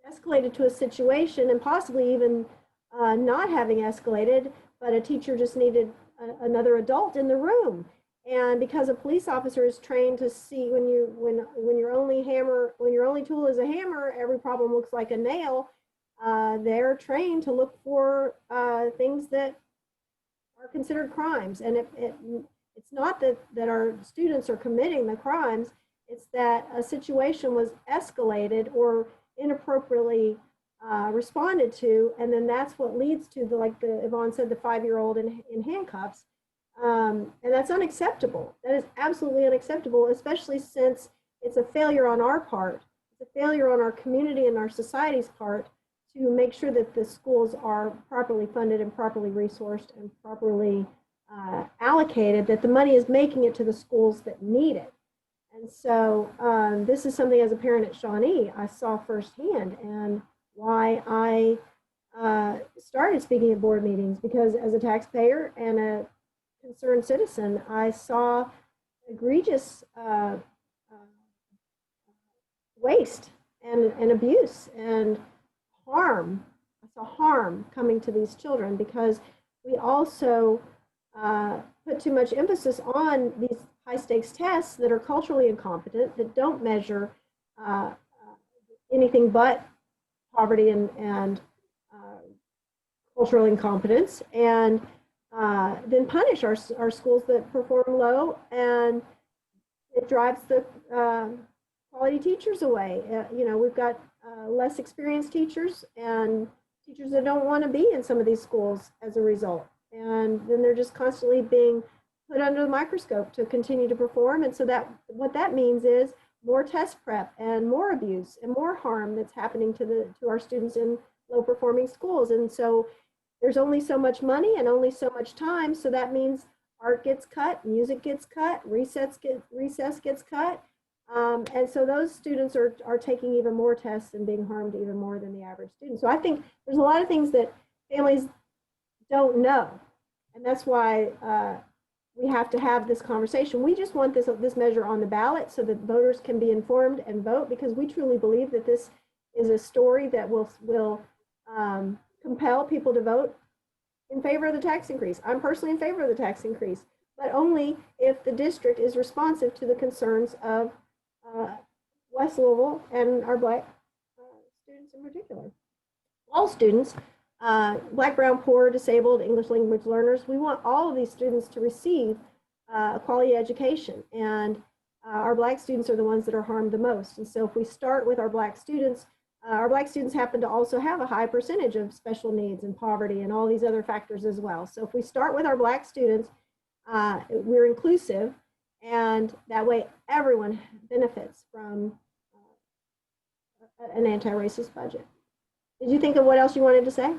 escalated to a situation, and possibly even not having escalated, but a teacher just needed another adult in the room. And because a police officer is trained to see when your only tool is a hammer, every problem looks like a nail. They're trained to look for things that are considered crimes. And it's not that our students are committing the crimes, it's that a situation was escalated or inappropriately responded to, and then that's what leads to like Yvonne said, the 5-year-old in handcuffs. And that's unacceptable. That is absolutely unacceptable, especially since it's a failure on our part. It's a failure on our community and our society's part to make sure that the schools are properly funded and properly resourced and properly allocated, that the money is making it to the schools that need it. And so this is something as a parent at Shawnee I saw firsthand, and why I started speaking at board meetings, because as a taxpayer and a concerned citizen, I saw egregious waste and abuse and harm. I saw harm coming to these children because we also put too much emphasis on these high stakes tests that are culturally incompetent, that don't measure anything but poverty and cultural incompetence, and then punish our schools that perform low, and it drives the quality teachers away. You know, we've got less experienced teachers and teachers that don't want to be in some of these schools as a result. And then they're just constantly being put under the microscope to continue to perform. And so that what that means is more test prep and more abuse and more harm that's happening to our students in low performing schools. And so there's only so much money and only so much time. So that means art gets cut, music gets cut, recess gets cut. And so those students are taking even more tests and being harmed even more than the average student. So I think there's a lot of things that families don't know. And that's why we have to have this conversation. We just want this measure on the ballot so that voters can be informed and vote, because we truly believe that this is a story that will compel people to vote in favor of the tax increase. I'm personally in favor of the tax increase, but only if the district is responsive to the concerns of West Louisville and our Black students in particular. All students, Black, brown, poor, disabled, English language learners, we want all of these students to receive a quality education. And our Black students are the ones that are harmed the most. And so if we start with our Black students happen to also have a high percentage of special needs and poverty and all these other factors as well. So if we start with our Black students, we're inclusive, and that way everyone benefits from an anti-racist budget. Did you think of what else you wanted to say?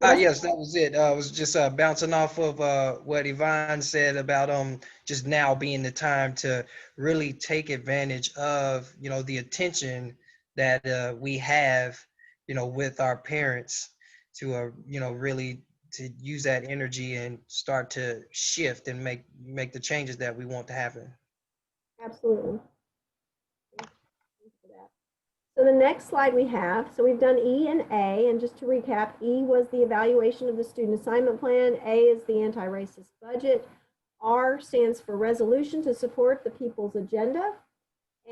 Yes, that was it. I was just bouncing off of what Yvonne said about just now being the time to really take advantage of, you know, the attention that we have, you know, with our parents to, you know, really to use that energy and start to shift and make the changes that we want to happen. Absolutely. So the next slide we have, so we've done E and A, and just to recap, E was the evaluation of the student assignment plan, A is the anti-racist budget, R stands for resolution to support the people's agenda,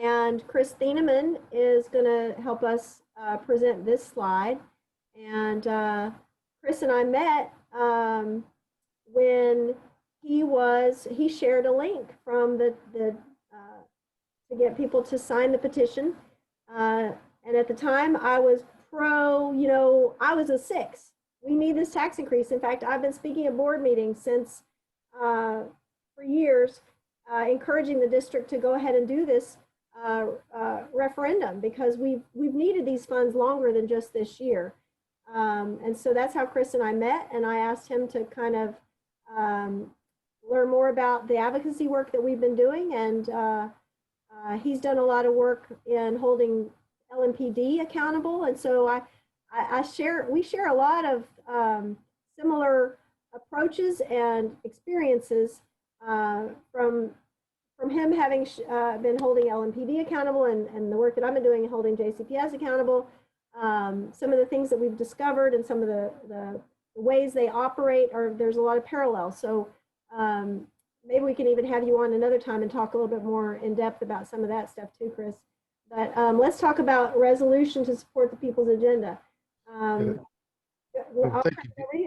and Chris Thieneman is going to help us present this slide. And Chris and I met when he shared a link from to get people to sign the petition. And at the time I was you know, I was a 6. We need this tax increase. In fact, I've been speaking at board meetings since for years, encouraging the district to go ahead and do this referendum, because we've needed these funds longer than just this year. And so that's how Chris and I met, and I asked him to kind of learn more about the advocacy work that we've been doing, and he's done a lot of work in holding LMPD accountable, and so we share a lot of similar approaches and experiences from him having been holding LMPD accountable, and the work that I've been doing in holding JCPS accountable. Some of the things that we've discovered and some of the ways they operate there's a lot of parallels. So maybe we can even have you on another time and talk a little bit more in depth about some of that stuff too, Chris. But let's talk about resolution to support the people's agenda. Thank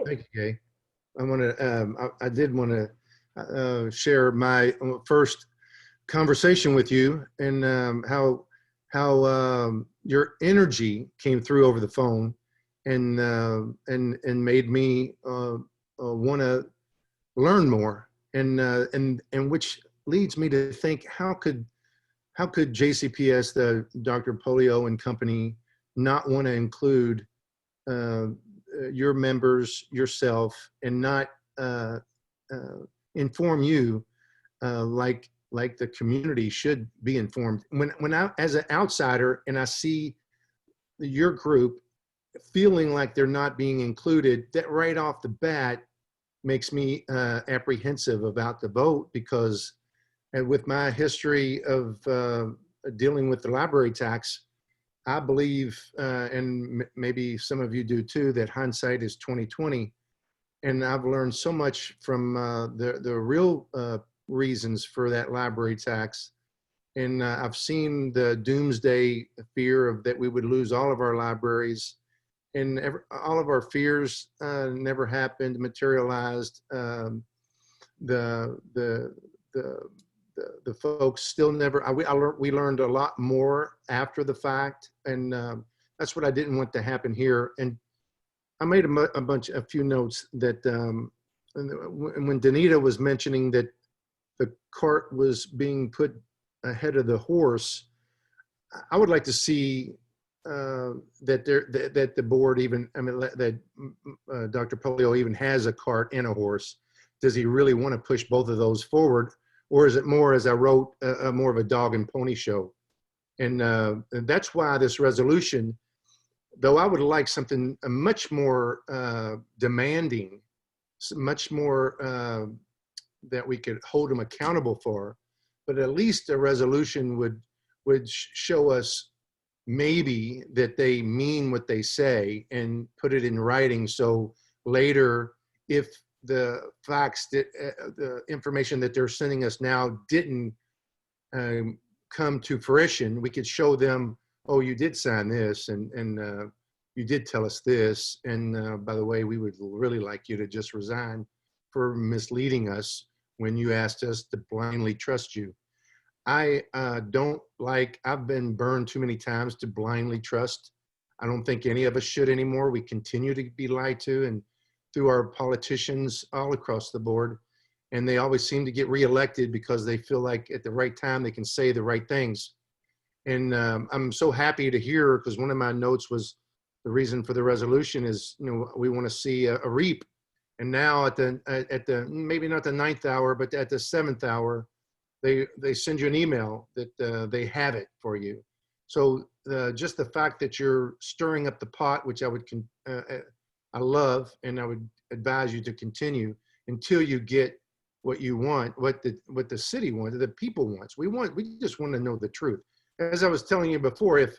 you, Kay. I did want to share my first conversation with you, and how your energy came through over the phone, and made me want to learn more, and which leads me to think, how could JCPS, the Dr. Polio and company, not want to include your members, yourself, and not inform you like the community should be informed. When I, as an outsider, and I see your group feeling like they're not being included, that right off the bat makes me apprehensive about the vote, because with my history of dealing with the library tax, I believe, and maybe some of you do too, that hindsight is 20/20. And I've learned so much from the real reasons for that library tax. And I've seen the doomsday fear of that we would lose all of our libraries, and all of our fears never happened, materialized. The the folks still never, we learned a lot more after the fact. And that's what I didn't want to happen here. And I made a few notes that when Danita was mentioning that the cart was being put ahead of the horse, I would like to see that the board even, I mean, that Dr. Polio even has a cart and a horse. Does he really want to push both of those forward? Or is it more, as I wrote, more of a dog and pony show? And that's why this resolution, though I would like something much more demanding, much more that we could hold them accountable for, but at least a resolution would show us maybe that they mean what they say and put it in writing. So later, if the facts that the information that they're sending us now didn't come to fruition, we could show them, oh, you did sign this, and you did tell us this, and by the way, we would really like you to just resign for misleading us when you asked us to blindly trust you. I don't like, I've been burned too many times to blindly trust. I don't think any of us should anymore. We continue to be lied to, and through our politicians all across the board. And they always seem to get reelected because they feel like at the right time they can say the right things. And I'm so happy to hear, because one of my notes was the reason for the resolution is, you know, we want to see a REAP. And now at the maybe not the 9th hour, but at the 7th hour, they send you an email that they have it for you. So just the fact that you're stirring up the pot, which I love, and I would advise you to continue until you get what you want, what the city wants, the people wants. We just want to know the truth. As I was telling you before, if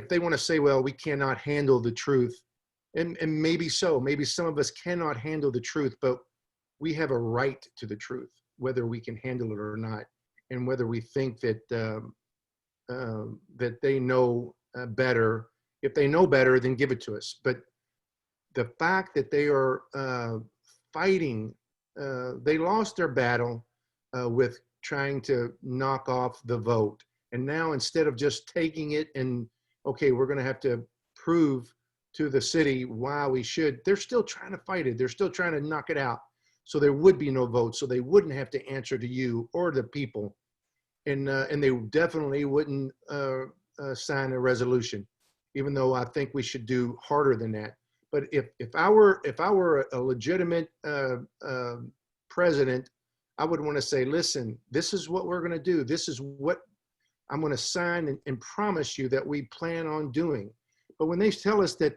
they want to say, well, we cannot handle the truth, and maybe so, maybe some of us cannot handle the truth, but we have a right to the truth, whether we can handle it or not, and whether we think that that they know better. If they know better, then give it to us. But the fact that they are fighting, they lost their battle with trying to knock off the vote. And now instead of just taking it and, okay, we're going to have to prove to the city why we should, they're still trying to fight it. They're still trying to knock it out. So there would be no vote. So they wouldn't have to answer to you or the people. And they definitely wouldn't sign a resolution, even though I think we should do harder than that. But if I were a legitimate president, I would want to say, listen, this is what we're going to do. This is what I'm going to sign and promise you that we plan on doing. But when they tell us that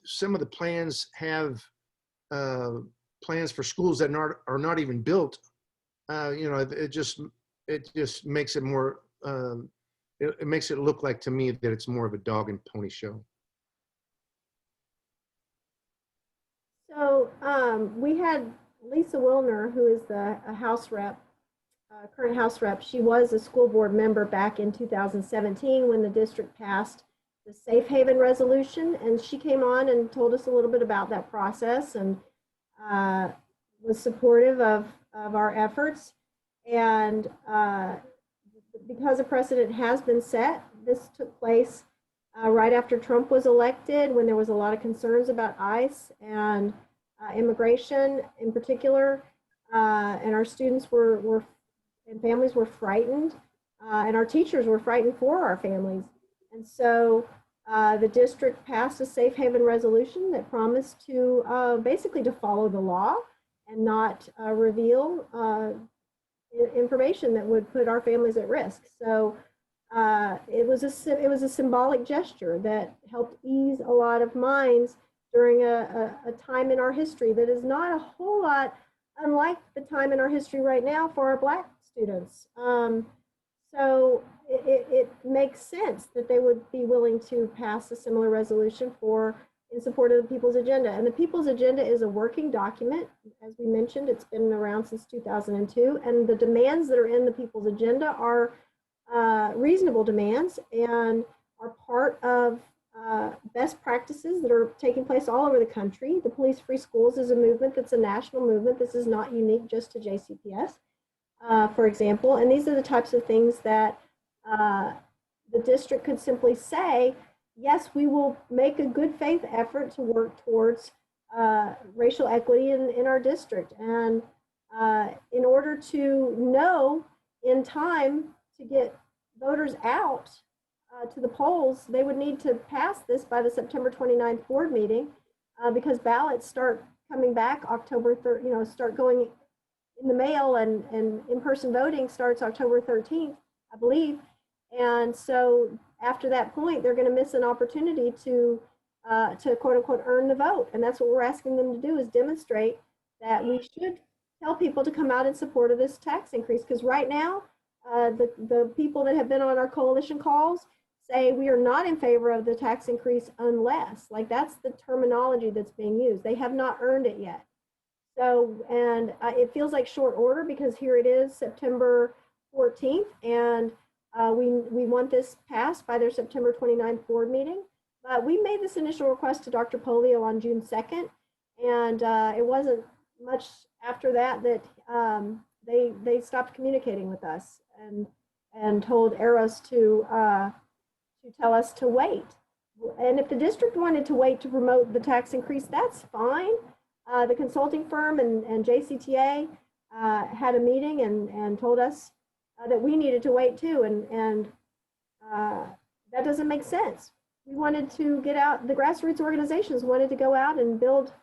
some of the plans have plans for schools that are not even built, you know, it just makes it more. It makes it look like to me that it's more of a dog and pony show. So we had Lisa Wilner, who is the House rep, current House rep. She was a school board member back in 2017 when the district passed the Safe Haven resolution, and she came on and told us a little bit about that process and was supportive of our efforts. And because a precedent has been set, this took place right after Trump was elected, when there was a lot of concerns about ICE and immigration in particular, and our students and families were frightened, and our teachers were frightened for our families. And so the district passed a Safe Haven resolution that promised to basically to follow the law and not reveal information that would put our families at risk. So it was a symbolic gesture that helped ease a lot of minds during a time in our history that is not a whole lot unlike the time in our history right now for our Black students. So it makes sense that they would be willing to pass a similar resolution in support of the People's Agenda. And the People's Agenda is a working document. As we mentioned, it's been around since 2002. And the demands that are in the People's Agenda are reasonable demands and are part of best practice practices that are taking place all over the country. The police-free schools is a movement that's a national movement. This is not unique just to JCPS, for example. And these are the types of things that the district could simply say, yes, we will make a good faith effort to work towards racial equity in our district. And in order to know in time to get voters out to the polls, they would need to pass this by the September 29th board meeting because ballots start coming back October 3rd, start going in the mail, and in-person voting starts October 13th, I believe. And so after that point, they're going to miss an opportunity to quote unquote earn the vote. And that's what we're asking them to do, is demonstrate that we should tell people to come out in support of this tax increase. Because right now, the people that have been on our coalition calls say we are not in favor of the tax increase unless, like, that's the terminology that's being used. They have not earned it yet. So, and it feels like short order because here it is, September 14th, and we want this passed by their September 29th board meeting. But we made this initial request to Dr. Polio on June 2nd, and it wasn't much after that they stopped communicating with us and told Eros to tell us to wait. And if the district wanted to wait to promote the tax increase, that's fine. The consulting firm and JCTA had a meeting and told us that we needed to wait too, and that doesn't make sense. We wanted to get out, the grassroots organizations wanted to go out and build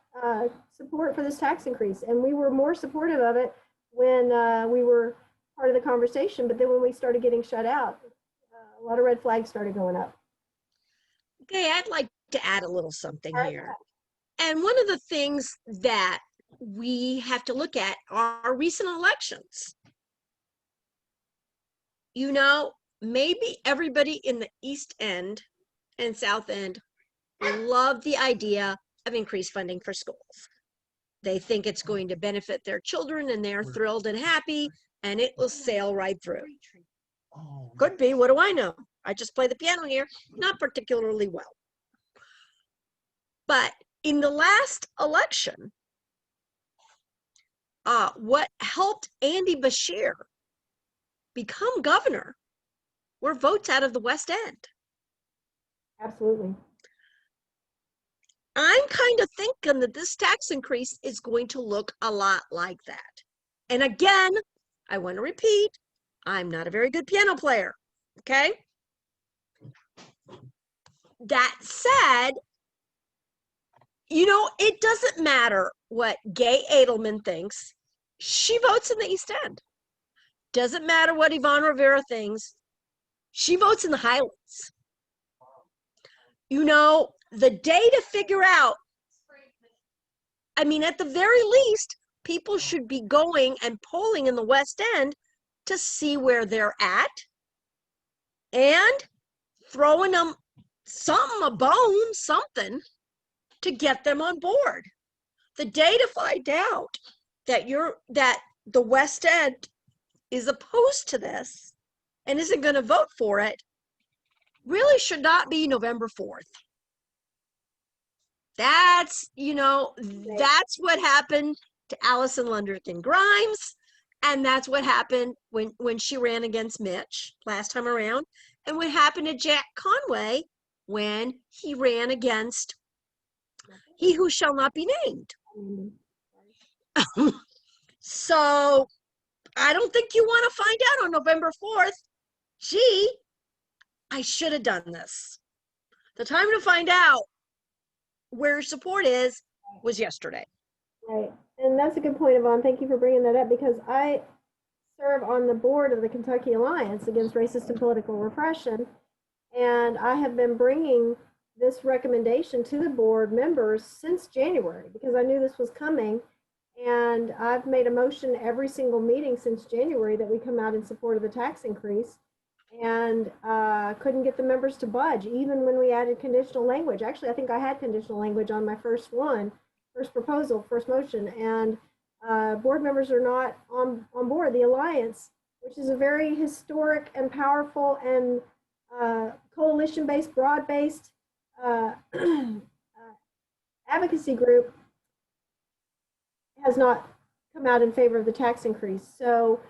support for this tax increase, and we were more supportive of it when we were part of the conversation, but then when we started getting shut out, a lot of red flags started going up. Okay, I'd like to add a little something here. And one of the things that we have to look at are recent elections. Maybe everybody in the East End and South End love the idea of increased funding for schools. They think it's going to benefit their children and they're thrilled and happy, and it will sail right through. Could be, what do I know? I just play the piano here, not particularly well. But in the last election, what helped Andy Bashir become governor were votes out of the West End. Absolutely. I'm kind of thinking that this tax increase is going to look a lot like that. And again, I want to repeat, I'm not a very good piano player, okay? That said, it doesn't matter what Gay Edelman thinks. She votes in the East End. Doesn't matter what Yvonne Rivera thinks. She votes in the Highlands. The day to figure out, at the very least, people should be going and polling in the West End to see where they're at and throwing them a bone, something to get them on board. The day to find out that the West End is opposed to this and isn't going to vote for it really should not be November 4th. That's what happened to Allison Lundergan Grimes, and that's what happened when she ran against Mitch last time around, and what happened to Jack Conway when he ran against he who shall not be named. So I don't think you want to find out on November 4th, gee, I should have done this. The time to find out where support was yesterday. Right. And that's a good point, Yvonne. Thank you for bringing that up, because I serve on the board of the Kentucky Alliance Against Racist and Political Repression, and I have been bringing this recommendation to the board members since January because I knew this was coming, and I've made a motion every single meeting since January that we come out in support of the tax increase, and couldn't get the members to budge even when we added conditional language. Actually, I think I had conditional language on my first proposal, first motion, and board members are not on board. The Alliance, which is a very historic and powerful and coalition-based, broad-based advocacy group has not come out in favor of the tax increase. So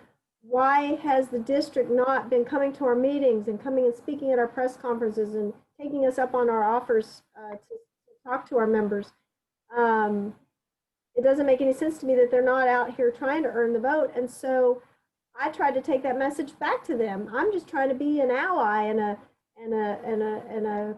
why has the district not been coming to our meetings and coming and speaking at our press conferences and taking us up on our offers to talk to our members? It doesn't make any sense to me that they're not out here trying to earn the vote. And so I tried to take that message back to them. I'm just trying to be an ally and a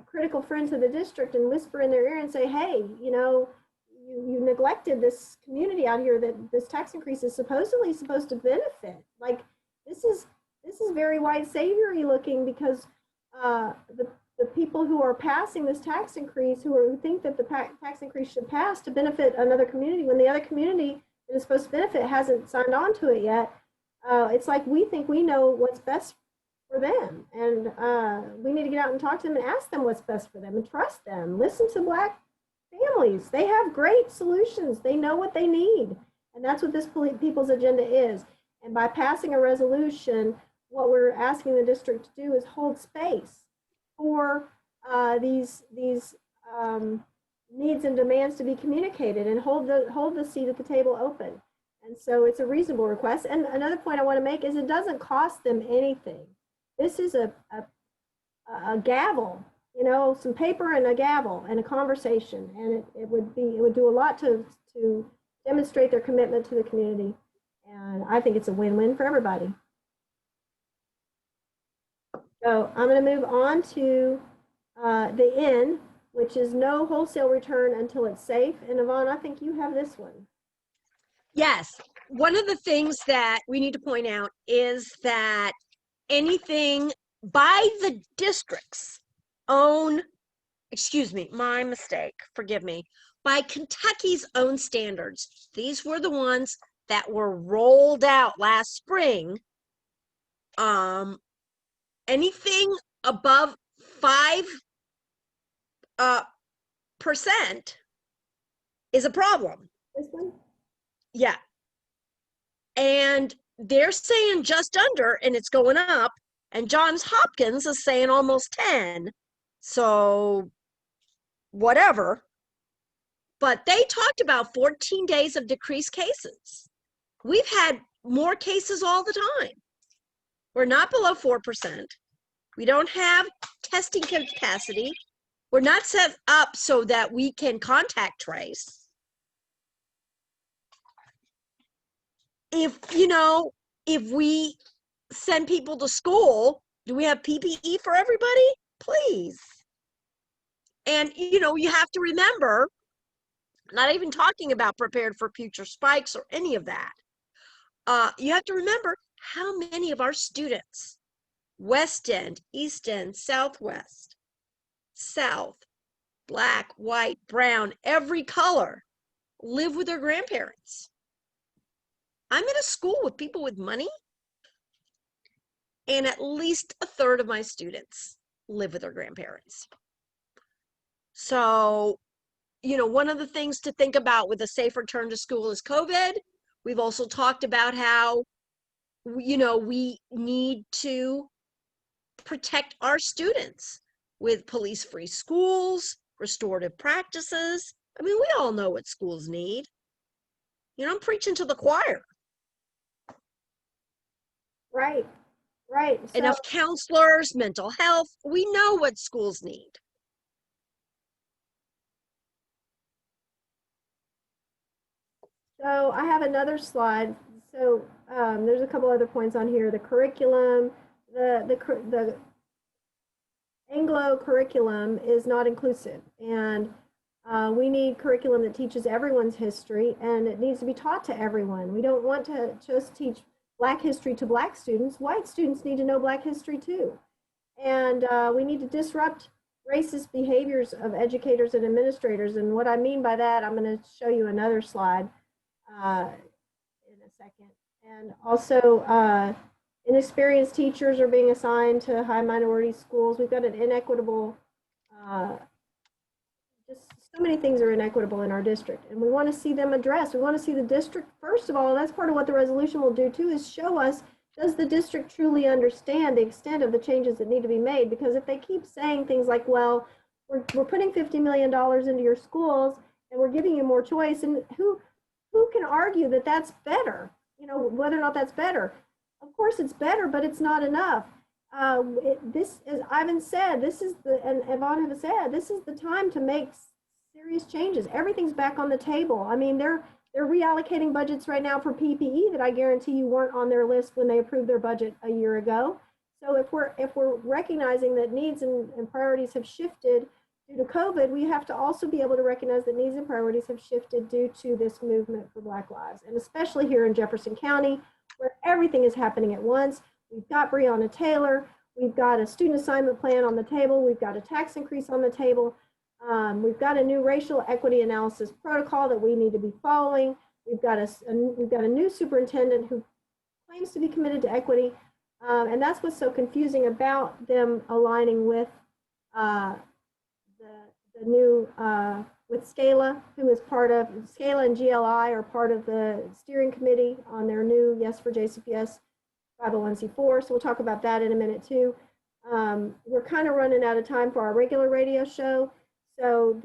critical friend to the district and whisper in their ear and say, hey, you neglected this community out here that this tax increase is supposedly supposed to benefit. Like, this is very white saviory looking, because the people who are passing this tax increase, who think that the tax increase should pass to benefit another community, when the other community that is supposed to benefit hasn't signed on to it yet, it's like we think we know what's best for them. And we need to get out and talk to them and ask them what's best for them and trust them. Listen to Black families. They have great solutions. They know what they need. And that's what this people's agenda is. And by passing a resolution, what we're asking the district to do is hold space for these needs and demands to be communicated, and hold the seat at the table open. And so it's a reasonable request. And another point I want to make is it doesn't cost them anything. This is a gavel, some paper and a gavel and a conversation, and it would do a lot to demonstrate their commitment to the community. And I think it's a win-win for everybody. So I'm going to move on to the N, which is no wholesale return until it's safe. And Yvonne, I think you have this one. Yes. One of the things that we need to point out is that anything by the district's own, excuse me, my mistake, forgive me, by Kentucky's own standards, these were the ones that were rolled out last spring. Anything above 5% is a problem. This one? Yeah. And they're saying just under, and it's going up. And Johns Hopkins is saying almost 10. So whatever. But they talked about 14 days of decreased cases. We've had more cases all the time. We're not below 4%. We don't have testing capacity. We're not set up so that we can contact trace. If we send people to school, do we have PPE for everybody? Please. And, you have to remember, not even talking about prepared for future spikes or any of that. You have to remember how many of our students, West End, East End, Southwest, South, Black, white, brown, every color, live with their grandparents. I'm in a school with people with money, and at least a third of my students live with their grandparents. So, one of the things to think about with a safe return to school is COVID. We've also talked about how, we need to protect our students with police-free schools, restorative practices. I mean, we all know what schools need. I'm preaching to the choir. Right. So, Enough counselors, mental health. We know what schools need. So I have another slide. So there's a couple other points on here. The curriculum, the Anglo curriculum is not inclusive, and we need curriculum that teaches everyone's history, and it needs to be taught to everyone. We don't want to just teach Black history to Black students. White students need to know Black history too. And we need to disrupt racist behaviors of educators and administrators. And what I mean by that, I'm going to show you another slide in a second. And also, inexperienced teachers are being assigned to high minority schools. We've got an inequitable, just so many things are inequitable in our district, and we want to see them addressed. We want to see the district, first of all, that's part of what the resolution will do too, is show us, does the district truly understand the extent of the changes that need to be made? Because if they keep saying things like, well, we're putting $50 million into your schools, and we're giving you more choice. And who can argue that that's better? You know, whether or not that's better. Of course it's better, but it's not enough. This, as Ivan said, this is and Yvonne have said, this is the time to make serious changes. Everything's back on the table. I mean, they're reallocating budgets right now for PPE that I guarantee you weren't on their list when they approved their budget a year ago. So if we're recognizing that needs and priorities have shifted due to COVID, we have to also be able to recognize that needs and priorities have shifted due to this movement for Black lives, and especially here in Jefferson County, where everything is happening at once. We've got Breonna Taylor, we've got a student assignment plan on the table, we've got a tax increase on the table, we've got a new racial equity analysis protocol that we need to be following. We've got a new superintendent who claims to be committed to equity, and that's what's so confusing about them aligning with the new with Scala, who is part of Scala and GLI are part of the steering committee on their new Yes for JCPS 501c4. So we'll talk about that in a minute too. We're kind of running out of time for our regular radio show. So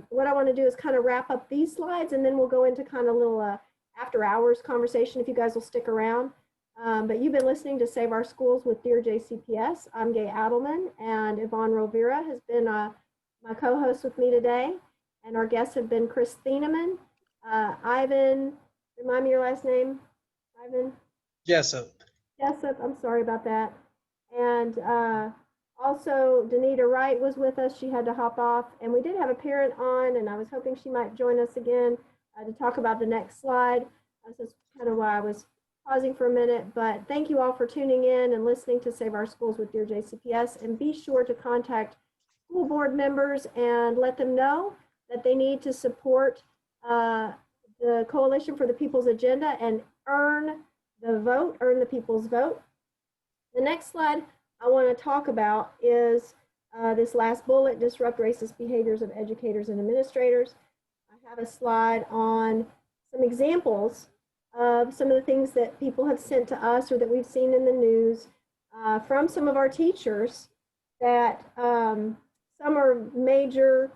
what I want to do is kind of wrap up these slides, and then we'll go into kind of little after hours conversation if you guys will stick around. But you've been listening to Save Our Schools with Dear JCPS. I'm Gay Adelman, and Yvonne Rovira has been my co-host with me today. And our guests have been Chris Thieneman, Ivan, remind me your last name, Ivan? Jessup. Jessup, I'm sorry about that. And also Danita Wright was with us. She had to hop off. And we did have a parent on, and I was hoping she might join us again to talk about the next slide. That's kind of why I was pausing for a minute. But thank you all for tuning in and listening to Save Our Schools with Dear JCPS. And be sure to contact school board members and let them know that they need to support the Coalition for the People's Agenda and earn the people's vote. The next slide I want to talk about is this last bullet, disrupt racist behaviors of educators and administrators. I have a slide on some examples of some of the things that people have sent to us or that we've seen in the news from some of our teachers that some are major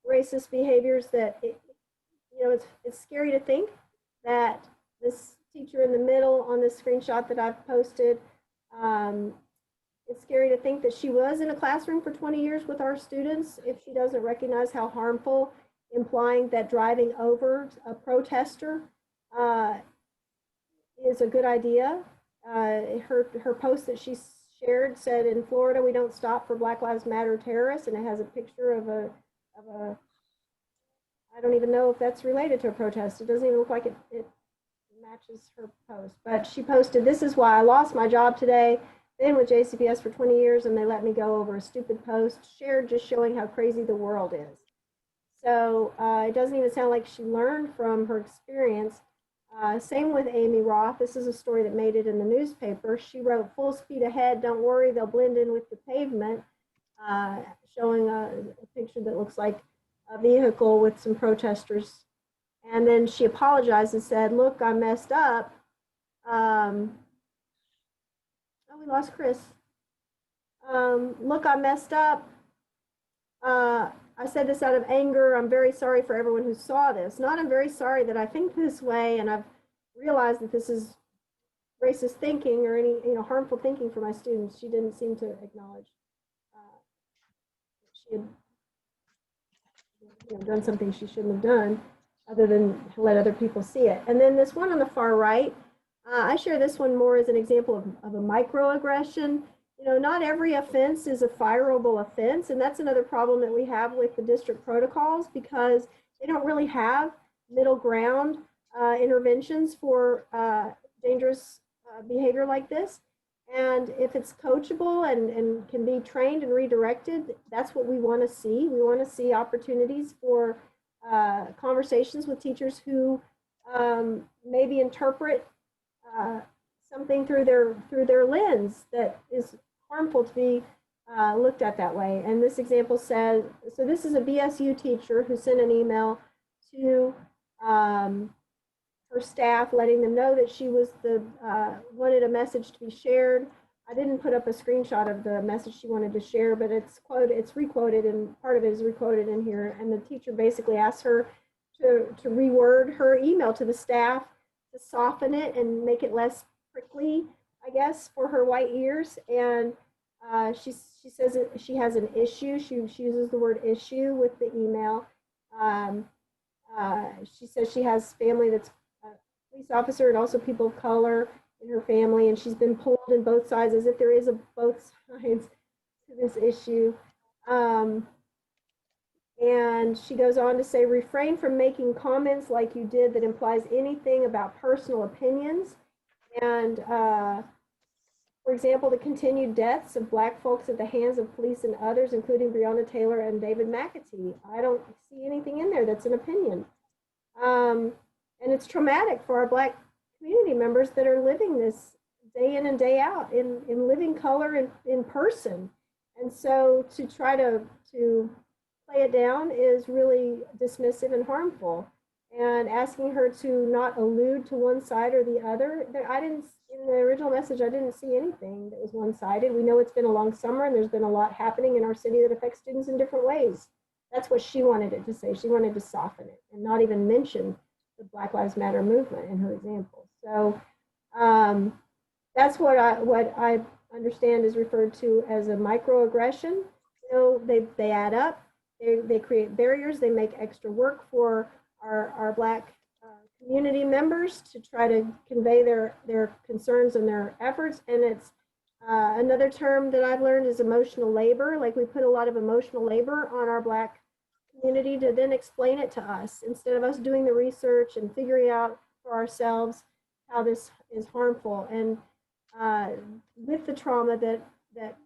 racist behaviors that, it's scary to think that this teacher in the middle on this screenshot that I've posted, it's scary to think that she was in a classroom for 20 years with our students if she doesn't recognize how harmful implying that driving over a protester is a good idea. Her post that she shared said, in Florida, we don't stop for Black Lives Matter terrorists, and it has a picture of a I don't even know if that's related to a protest. It doesn't even look like it matches her post. But she posted, "This is why I lost my job today. Been with JCPS for 20 years and they let me go over a stupid post shared just showing how crazy the world is." So it doesn't even sound like she learned from her experience. Same with Amy Roth. This is a story that made it in the newspaper. She wrote, "Full speed ahead, don't worry, they'll blend in with the pavement," showing a picture that looks like a vehicle with some protesters. And then she apologized and said, "Look, I messed up." Oh, we lost Chris. "Look, I messed up. I said this out of anger. I'm very sorry for everyone who saw this. Not I'm very sorry that I think this way and I've realized that this is racist thinking or any harmful thinking for my students." She didn't seem to acknowledge she had done something she shouldn't have done other than let other people see it. And then this one on the far right, I share this one more as an example of a microaggression. Not every offense is a fireable offense, and that's another problem that we have with the district protocols because they don't really have middle ground interventions for dangerous behavior like this. And if it's coachable and can be trained and redirected, that's what we want to see. We want to see opportunities for conversations with teachers who maybe interpret something through their lens that is harmful to be looked at that way. And this example says, so this is a BSU teacher who sent an email to her staff letting them know that she was wanted a message to be shared. I didn't put up a screenshot of the message she wanted to share, but it's requoted, and part of it is requoted in here. And the teacher basically asked her to reword her email to the staff to soften it and make it less prickly, I guess, for her white ears. And she says that she has an issue. She uses the word issue with the email. She says she has family that's a police officer and also people of color in her family, and she's been pulled in both sides, as if there is a both sides to this issue. And she goes on to say, refrain from making comments like you did that implies anything about personal opinions. And for example, the continued deaths of Black folks at the hands of police and others, including Breonna Taylor and David McAtee. I don't see anything in there that's an opinion. And it's traumatic for our Black community members that are living this day in and day out in living color in person. And so to try to play it down is really dismissive and harmful. And asking her to not allude to one side or the other, in the original message, I didn't see anything that was one-sided. We know it's been a long summer and there's been a lot happening in our city that affects students in different ways. That's what she wanted it to say. She wanted to soften it and not even mention the Black Lives Matter movement in her example. So that's what I understand is referred to as a microaggression. You know, they add up, they create barriers, they make extra work for our Black community members to try to convey their concerns and their efforts. And it's another term that I've learned is emotional labor. Like, we put a lot of emotional labor on our Black community to then explain it to us instead of us doing the research and figuring out for ourselves how this is harmful. And with the trauma that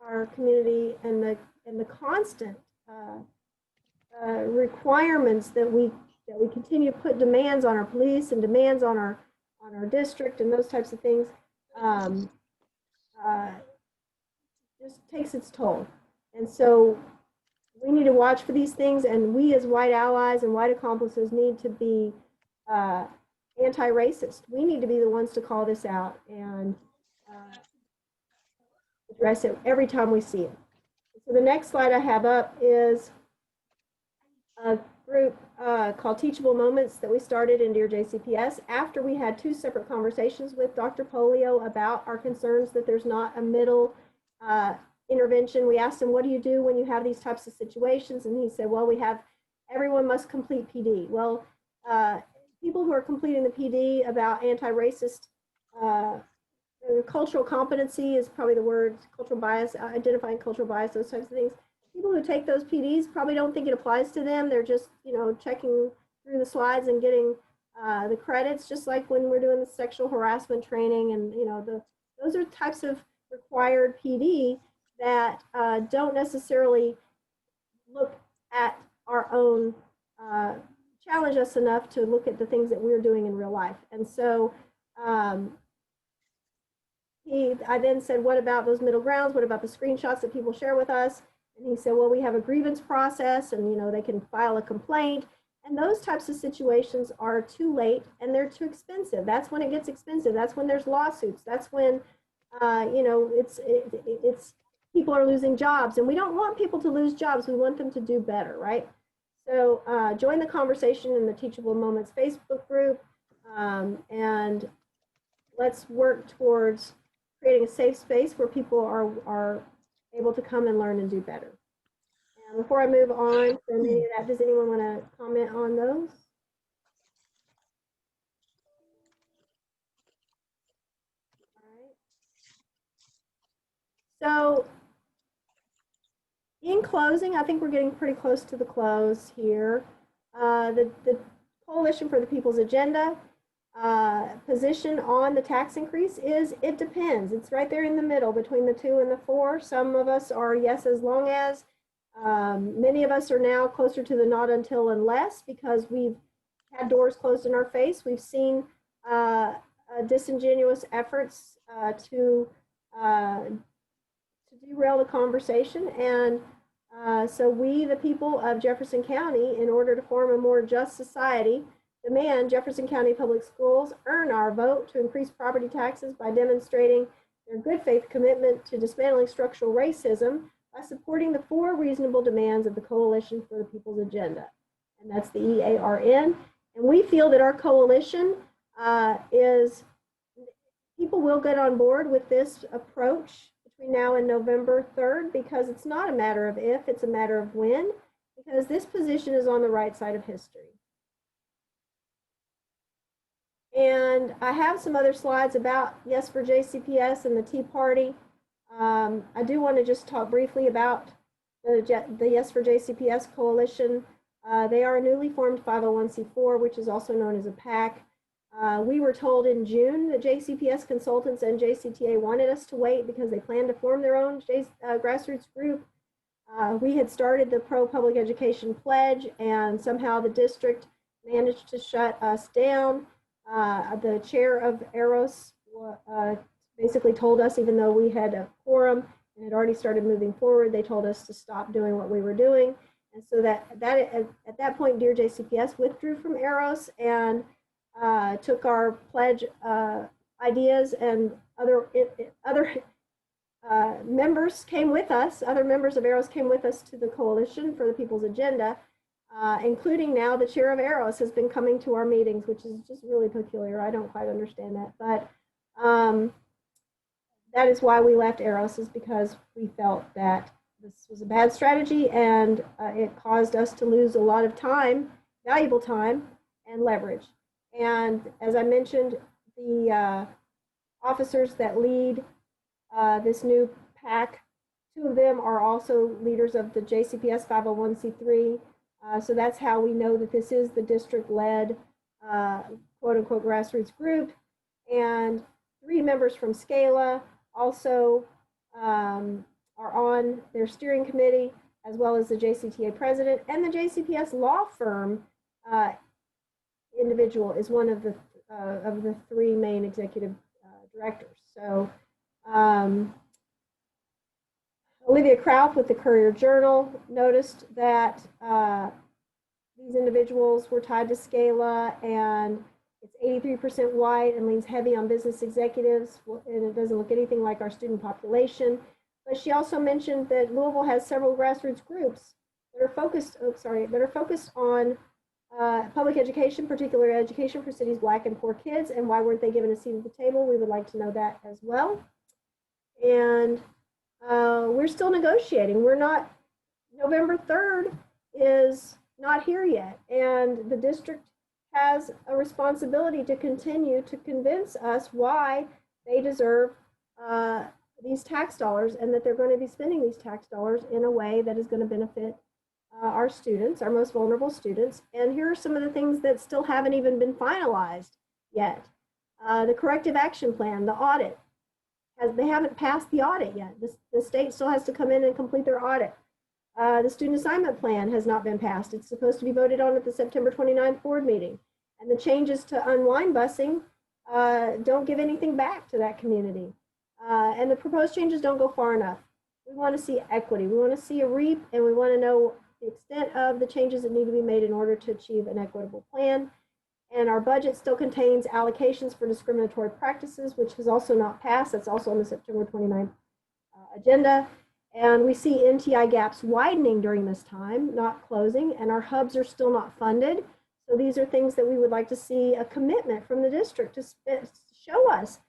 our community and the constant requirements that we continue to put demands on our police and demands on our district and those types of things, just takes its toll. And so we need to watch for these things, and we as white allies and white accomplices need to be anti-racist. We need to be the ones to call this out and address it every time we see it. So the next slide I have up is a group called Teachable Moments that we started in Dear JCPS after we had 2 separate conversations with Dr. Polio about our concerns that there's not a middle intervention. We asked him, what do you do when you have these types of situations? And he said, well, everyone must complete PD. Well, people who are completing the PD about anti-racist cultural competency is probably the word, cultural bias, identifying cultural bias, those types of things. People who take those PDs probably don't think it applies to them. They're just, checking through the slides and getting the credits, just like when we're doing the sexual harassment training. And, those are types of required PD that don't necessarily look at our own, challenge us enough to look at the things that we're doing in real life. And so I then said, what about those middle grounds? What about the screenshots that people share with us? And he said, well, we have a grievance process, and they can file a complaint. And those types of situations are too late and they're too expensive. That's when it gets expensive. That's when there's lawsuits. That's when it's people are losing jobs, and we don't want people to lose jobs. We want them to do better, right? So join the conversation in the Teachable Moments Facebook group, and let's work towards creating a safe space where people are able to come and learn and do better. And before I move on from any of that, does anyone want to comment on those? All right. So in closing, I think we're getting pretty close to the close here. The Coalition for the People's Agenda position on the tax increase is it depends. It's right there in the middle between the 2 and the 4. Some of us are yes as long as. Many of us are now closer to the not until unless, because we've had doors closed in our face. We've seen disingenuous efforts to derail the conversation. And so we, the people of Jefferson County, in order to form a more just society, demand Jefferson County Public Schools earn our vote to increase property taxes by demonstrating their good faith commitment to dismantling structural racism by supporting the 4 reasonable demands of the Coalition for the People's Agenda. And that's the EARN. And we feel that our coalition people will get on board with this approach between now and November 3rd, because it's not a matter of if, it's a matter of when, because this position is on the right side of history. And I have some other slides about Yes for JCPS and the Tea Party. I do want to just talk briefly about the Yes for JCPS coalition. They are a newly formed 501c4, which is also known as a PAC. We were told in June that JCPS consultants and JCTA wanted us to wait because they planned to form their own grassroots group. We had started the Pro Public Education Pledge, and somehow the district managed to shut us down. The chair of AROS basically told us, even though we had a quorum and had already started moving forward, they told us to stop doing what we were doing. And so at that point, Dear JCPS withdrew from AROS and took our pledge ideas, and other members came with us. Other members of AROS came with us to the Coalition for the People's Agenda, including now the chair of AROS has been coming to our meetings, which is just really peculiar. I don't quite understand that, but that is why we left AROS, is because we felt that this was a bad strategy, and it caused us to lose a lot of time, valuable time, and leverage. And as I mentioned, the officers that lead this new PAC, 2 of them are also leaders of the JCPS 501c3. So that's how we know that this is the district-led quote unquote grassroots group. And 3 members from SCALA also are on their steering committee, as well as the JCTA president, and the JCPS law firm individual is one of the 3 main executive directors. So Olivia Kraut with the Courier Journal noticed that these individuals were tied to SCALA, and it's 83% white and leans heavy on business executives, and it doesn't look anything like our student population. But she also mentioned that Louisville has several grassroots groups that are focused, on public education, particular education for cities' Black and poor kids, and why weren't they given a seat at the table? We would like to know that as well. And we're still negotiating. We're not, November 3rd is not here yet, and the district has a responsibility to continue to convince us why they deserve these tax dollars, and that they're going to be spending these tax dollars in a way that is going to benefit our students, our most vulnerable students. And here are some of the things that still haven't even been finalized yet. The corrective action plan, the audit, they haven't passed the audit yet. The state still has to come in and complete their audit. The student assignment plan has not been passed. It's supposed to be voted on at the September 29th board meeting. And the changes to unwind busing don't give anything back to that community. And the proposed changes don't go far enough. We want to see equity. We want to see a REAP, and we want to know the extent of the changes that need to be made in order to achieve an equitable plan. And our budget still contains allocations for discriminatory practices, which has also not passed. That's also on the September 29th agenda. And we see NTI gaps widening during this time, not closing, and our hubs are still not funded. So these are things that we would like to see a commitment from the district to show us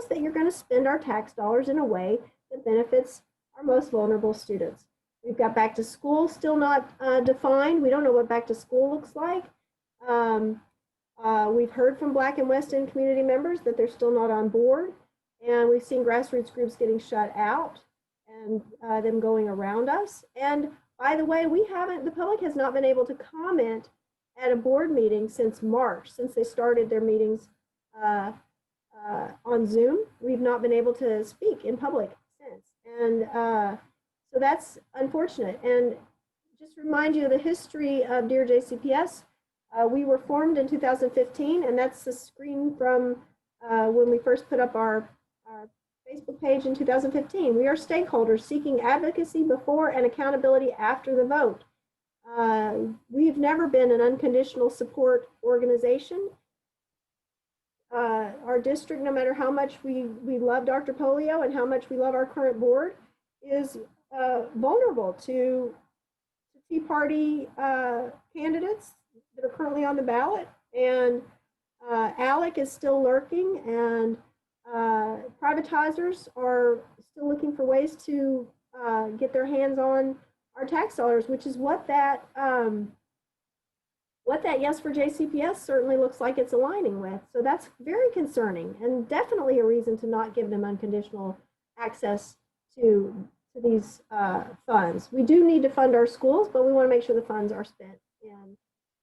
that you're going to spend our tax dollars in a way that benefits our most vulnerable students. We've got back to school still not defined. We don't know what back to school looks like. We've heard from Black and West End community members that they're still not on board. And we've seen grassroots groups getting shut out and them going around us. And by the way, the public has not been able to comment at a board meeting since March, since they started their meetings on Zoom. We've not been able to speak in public since. And so that's unfortunate. And just remind you of the history of Dear JCPS. We were formed in 2015, and that's the screen from when we first put up our Facebook page in 2015. We are stakeholders seeking advocacy before and accountability after the vote. We've never been an unconditional support organization. our district, no matter how much we love Dr. Polio and how much we love our current board, is vulnerable to Tea Party candidates that are currently on the ballot. And ALEC is still lurking, and privatizers are still looking for ways to get their hands on our tax dollars, which is what that Yes for JCPS certainly looks like it's aligning with. So that's very concerning, and definitely a reason to not give them unconditional access to these funds. We do need to fund our schools, but we want to make sure the funds are spent in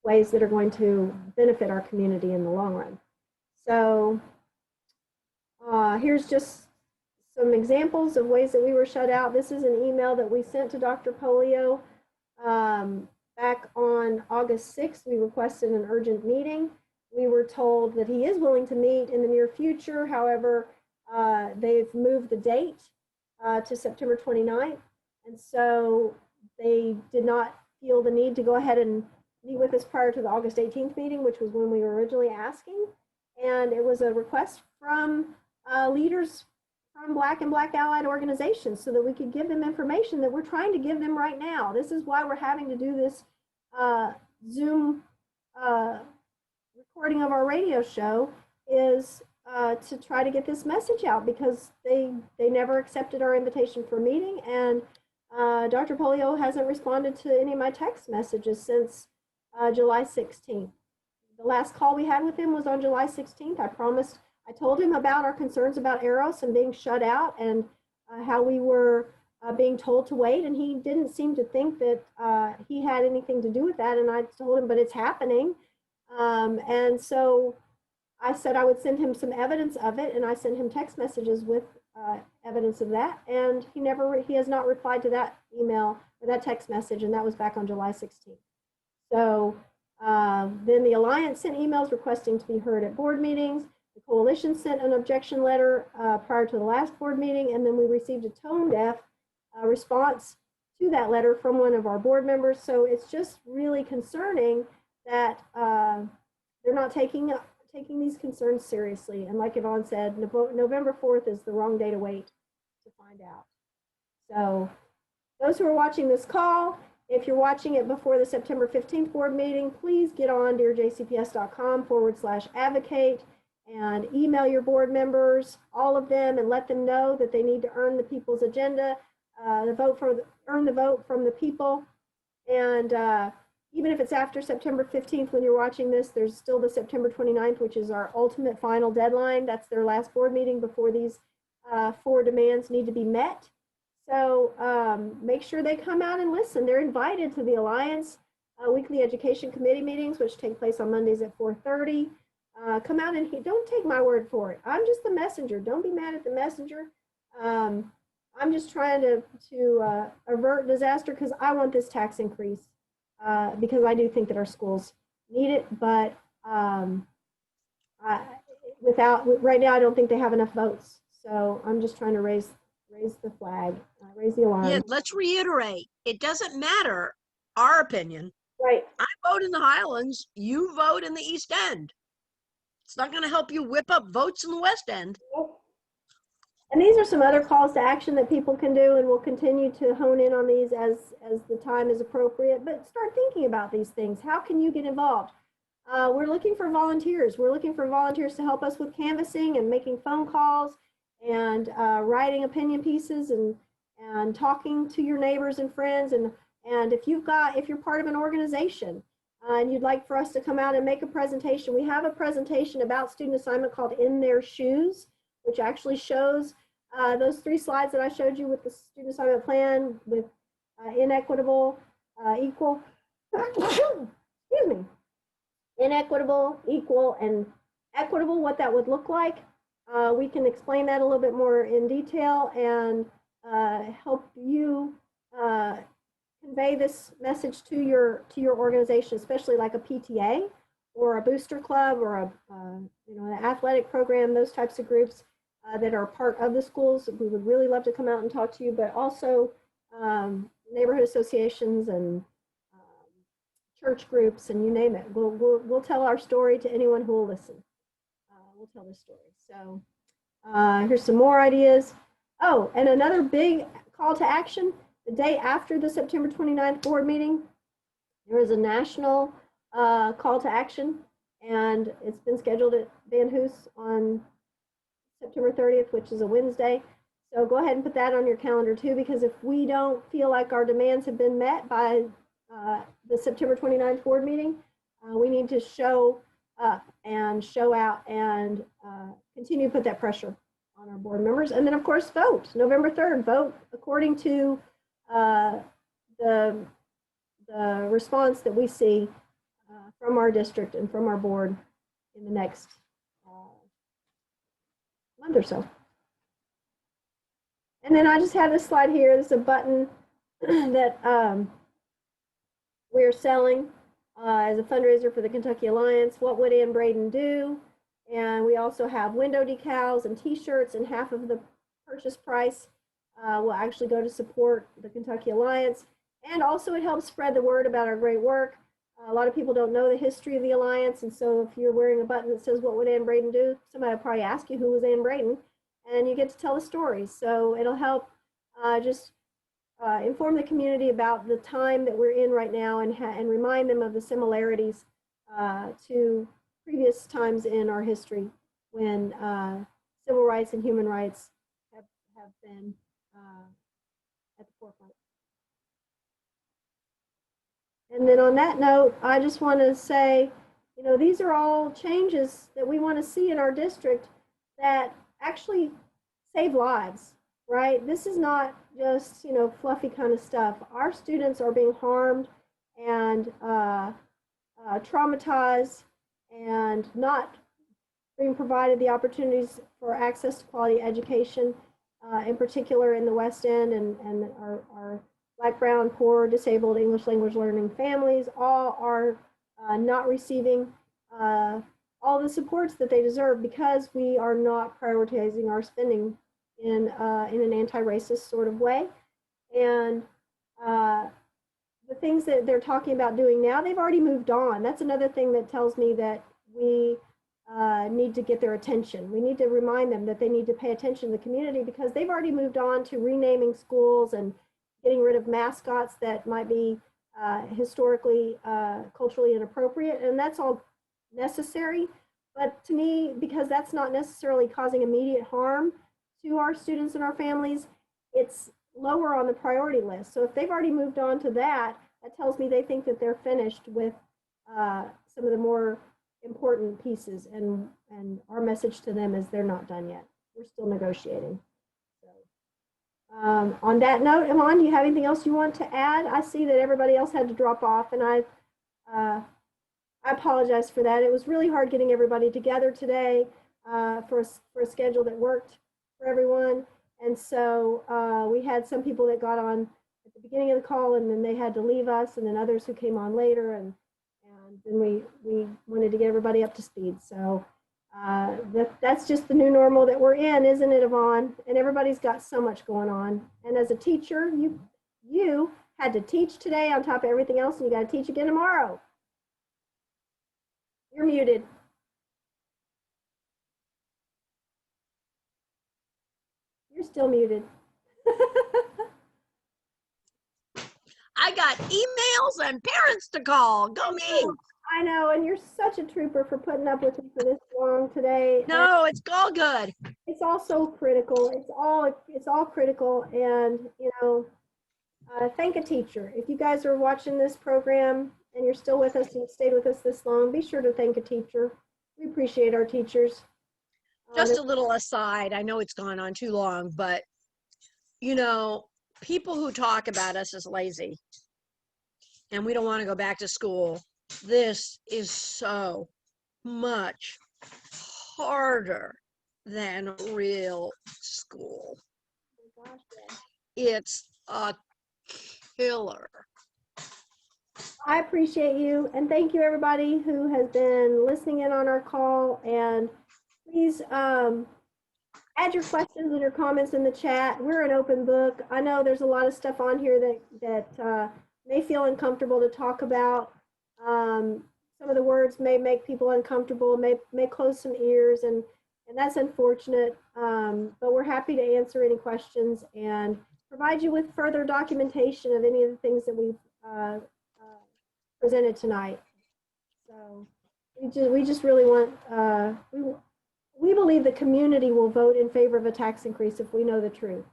ways that are going to benefit our community in the long run. So here's just some examples of ways that we were shut out. This is an email that we sent to Dr. Polio back on August 6th. We requested an urgent meeting. We were told that he is willing to meet in the near future. However, they've moved the date to September 29th. And so they did not feel the need to go ahead and meet with us prior to the August 18th meeting, which was when we were originally asking. And it was a request from leaders from Black and Black allied organizations so that we could give them information that we're trying to give them right now. This is why we're having to do this Zoom recording of our radio show, is to try to get this message out, because they never accepted our invitation for a meeting, and Dr. Polio hasn't responded to any of my text messages since July 16th. The last call we had with him was on July 16th. I told him about our concerns about Eros and being shut out, and how we were being told to wait, and he didn't seem to think that he had anything to do with that. And I told him, but it's happening. And so I said I would send him some evidence of it, and I sent him text messages with evidence of that. And he has not replied to that email or that text message, and that was back on July 16th. So then the Alliance sent emails requesting to be heard at board meetings. The coalition sent an objection letter prior to the last board meeting, and then we received a tone-deaf response to that letter from one of our board members. So it's just really concerning that they're not taking these concerns seriously. And like Yvonne said, November 4th is the wrong day to wait to find out. So those who are watching this call, if you're watching it before the September 15th board meeting, please get on dearjcps.com/advocate and email your board members, all of them, and let them know that they need to earn the people's agenda, earn the vote from the people. And even if it's after September 15th when you're watching this, there's still the September 29th, which is our ultimate final deadline. That's their last board meeting before these 4 demands need to be met. So make sure they come out and listen. They're invited to the Alliance weekly education committee meetings, which take place on Mondays at 4:30. Come out and don't take my word for it. I'm just the messenger. Don't be mad at the messenger. I'm just trying to avert disaster, because I want this tax increase, because I do think that our schools need it. But right now, I don't think they have enough votes. So I'm just trying to raise the flag, raise the alarm. Yeah, let's reiterate. It doesn't matter our opinion. Right. I vote in the Highlands. You vote in the East End. It's not going to help you whip up votes in the West End. And these are some other calls to action that people can do, and we'll continue to hone in on these as the time is appropriate. But start thinking about these things. How can you get involved? We're looking for volunteers. We're looking for volunteers to help us with canvassing and making phone calls and writing opinion pieces and talking to your neighbors and friends. And if you're part of an organization and you'd like for us to come out and make a presentation, we have a presentation about student assignment called In Their Shoes, which actually shows those 3 slides that I showed you with the student assignment plan, with inequitable, equal, excuse me, inequitable, equal, and equitable, what that would look like. We can explain that a little bit more in detail and help you convey this message to your organization, especially like a PTA or a booster club or an athletic program, those types of groups that are part of the schools. We would really love to come out and talk to you, but also neighborhood associations and church groups, and you name it. We'll tell our story to anyone who will listen. will tell their story. So here's some more ideas. Oh, and another big call to action, the day after the September 29th board meeting, there is a national call to action, and it's been scheduled at Van Hoos on September 30th, which is a Wednesday. So go ahead and put that on your calendar too, because if we don't feel like our demands have been met by the September 29th board meeting, we need to show up and show out and continue to put that pressure on our board members. And then of course, vote November 3rd, vote according to the response that we see from our district and from our board in the next month or so. And then I just have this slide here. This is a button that we're selling as a fundraiser for the Kentucky Alliance. What would Ann Braden do? And we also have window decals and t-shirts, and half of the purchase price will actually go to support the Kentucky Alliance. And also it helps spread the word about our great work. A lot of people don't know the history of the Alliance, and so if you're wearing a button that says, what would Ann Braden do? Somebody will probably ask you, who was Ann Braden? And you get to tell the story. So it'll help inform the community about the time that we're in right now, and remind them of the similarities to previous times in our history when civil rights and human rights have been at the forefront. And then on that note, I just want to say, you know, these are all changes that we want to see in our district that actually save lives, right? This is not just, you know, fluffy kind of stuff. Our students are being harmed and traumatized and not being provided the opportunities for access to quality education, in particular in the West End, and our Black, Brown, poor, disabled English language learning families all are not receiving all the supports that they deserve, because we are not prioritizing our spending in an anti-racist sort of way. And the things that they're talking about doing now, they've already moved on. That's another thing that tells me that we need to get their attention. We need to remind them that they need to pay attention to the community, because they've already moved on to renaming schools and getting rid of mascots that might be historically, culturally inappropriate. And that's all necessary. But to me, because that's not necessarily causing immediate harm to our students and our families, it's lower on the priority list. So if they've already moved on to that, that tells me they think that they're finished with some of the more important pieces. And our message to them is they're not done yet. We're still negotiating. On that note, Iman, do you have anything else you want to add? I see that everybody else had to drop off, and I apologize for that. It was really hard getting everybody together today for a schedule that worked for everyone. And so we had some people that got on at the beginning of the call, and then they had to leave us, and then others who came on later, and then we wanted to get everybody up to speed. So that's just the new normal that we're in, isn't it, Yvonne? And everybody's got so much going on. And as a teacher, you had to teach today on top of everything else, and you got to teach again tomorrow. You're muted. You're still muted. I got emails and parents to call. Go me. I know, and you're such a trooper for putting up with me for this long today. No, it's all good. It's all so critical. It's all critical, and you know, thank a teacher. If you guys are watching this program and you're still with us and stayed with us this long, be sure to thank a teacher. We appreciate our teachers. Just a little aside, I know it's gone on too long, but you know, people who talk about us as lazy and we don't want to go back to school, this is so much harder than real school. Oh my gosh, yeah. It's a killer. I appreciate you, and thank you everybody who has been listening in on our call. And please add your questions and your comments in the chat. We're an open book. I know there's a lot of stuff on here that may feel uncomfortable to talk about. Some some of the words may make people uncomfortable, may close some ears, and that's unfortunate. But we're happy to answer any questions and provide you with further documentation of any of the things that we've presented tonight. So we just really want, we believe the community will vote in favor of a tax increase if we know the truth.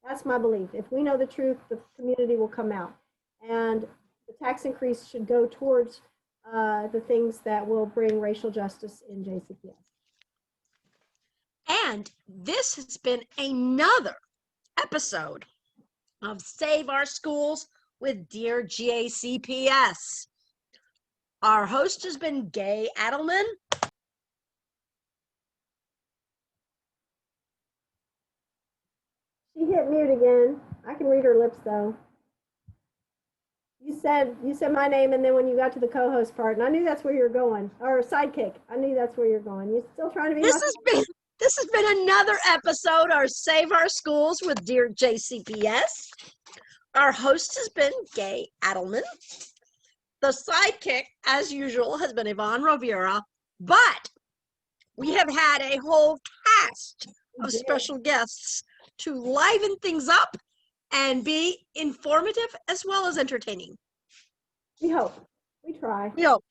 That's my belief. If we know the truth, the community will come out. And the tax increase should go towards the things that will bring racial justice in JCPS. And this has been another episode of Save Our Schools with Dear JCPS. Our host has been Gay Adelman. She hit mute again. I can read her lips though. You said my name, and then when you got to the co-host part, and I knew that's where you're going, or sidekick. I knew that's where you're going. You're still trying to be. This has been another episode of Save Our Schools with Dear JCPS. Our host has been Gay Adelman. The sidekick, as usual, has been Yvonne Rovira, but we have had a whole cast of special guests to liven things up and be informative as well as entertaining. We hope. We try. We hope.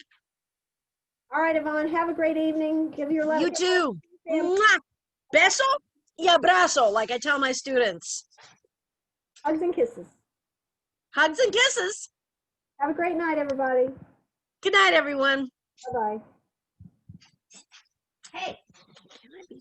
All right, Yvonne, have a great evening. Give your love. You too. Mwah. Beso y abrazo, like I tell my students. Hugs and kisses. Hugs and kisses. Have a great night, everybody. Good night, everyone. Bye-bye. Hey, can I be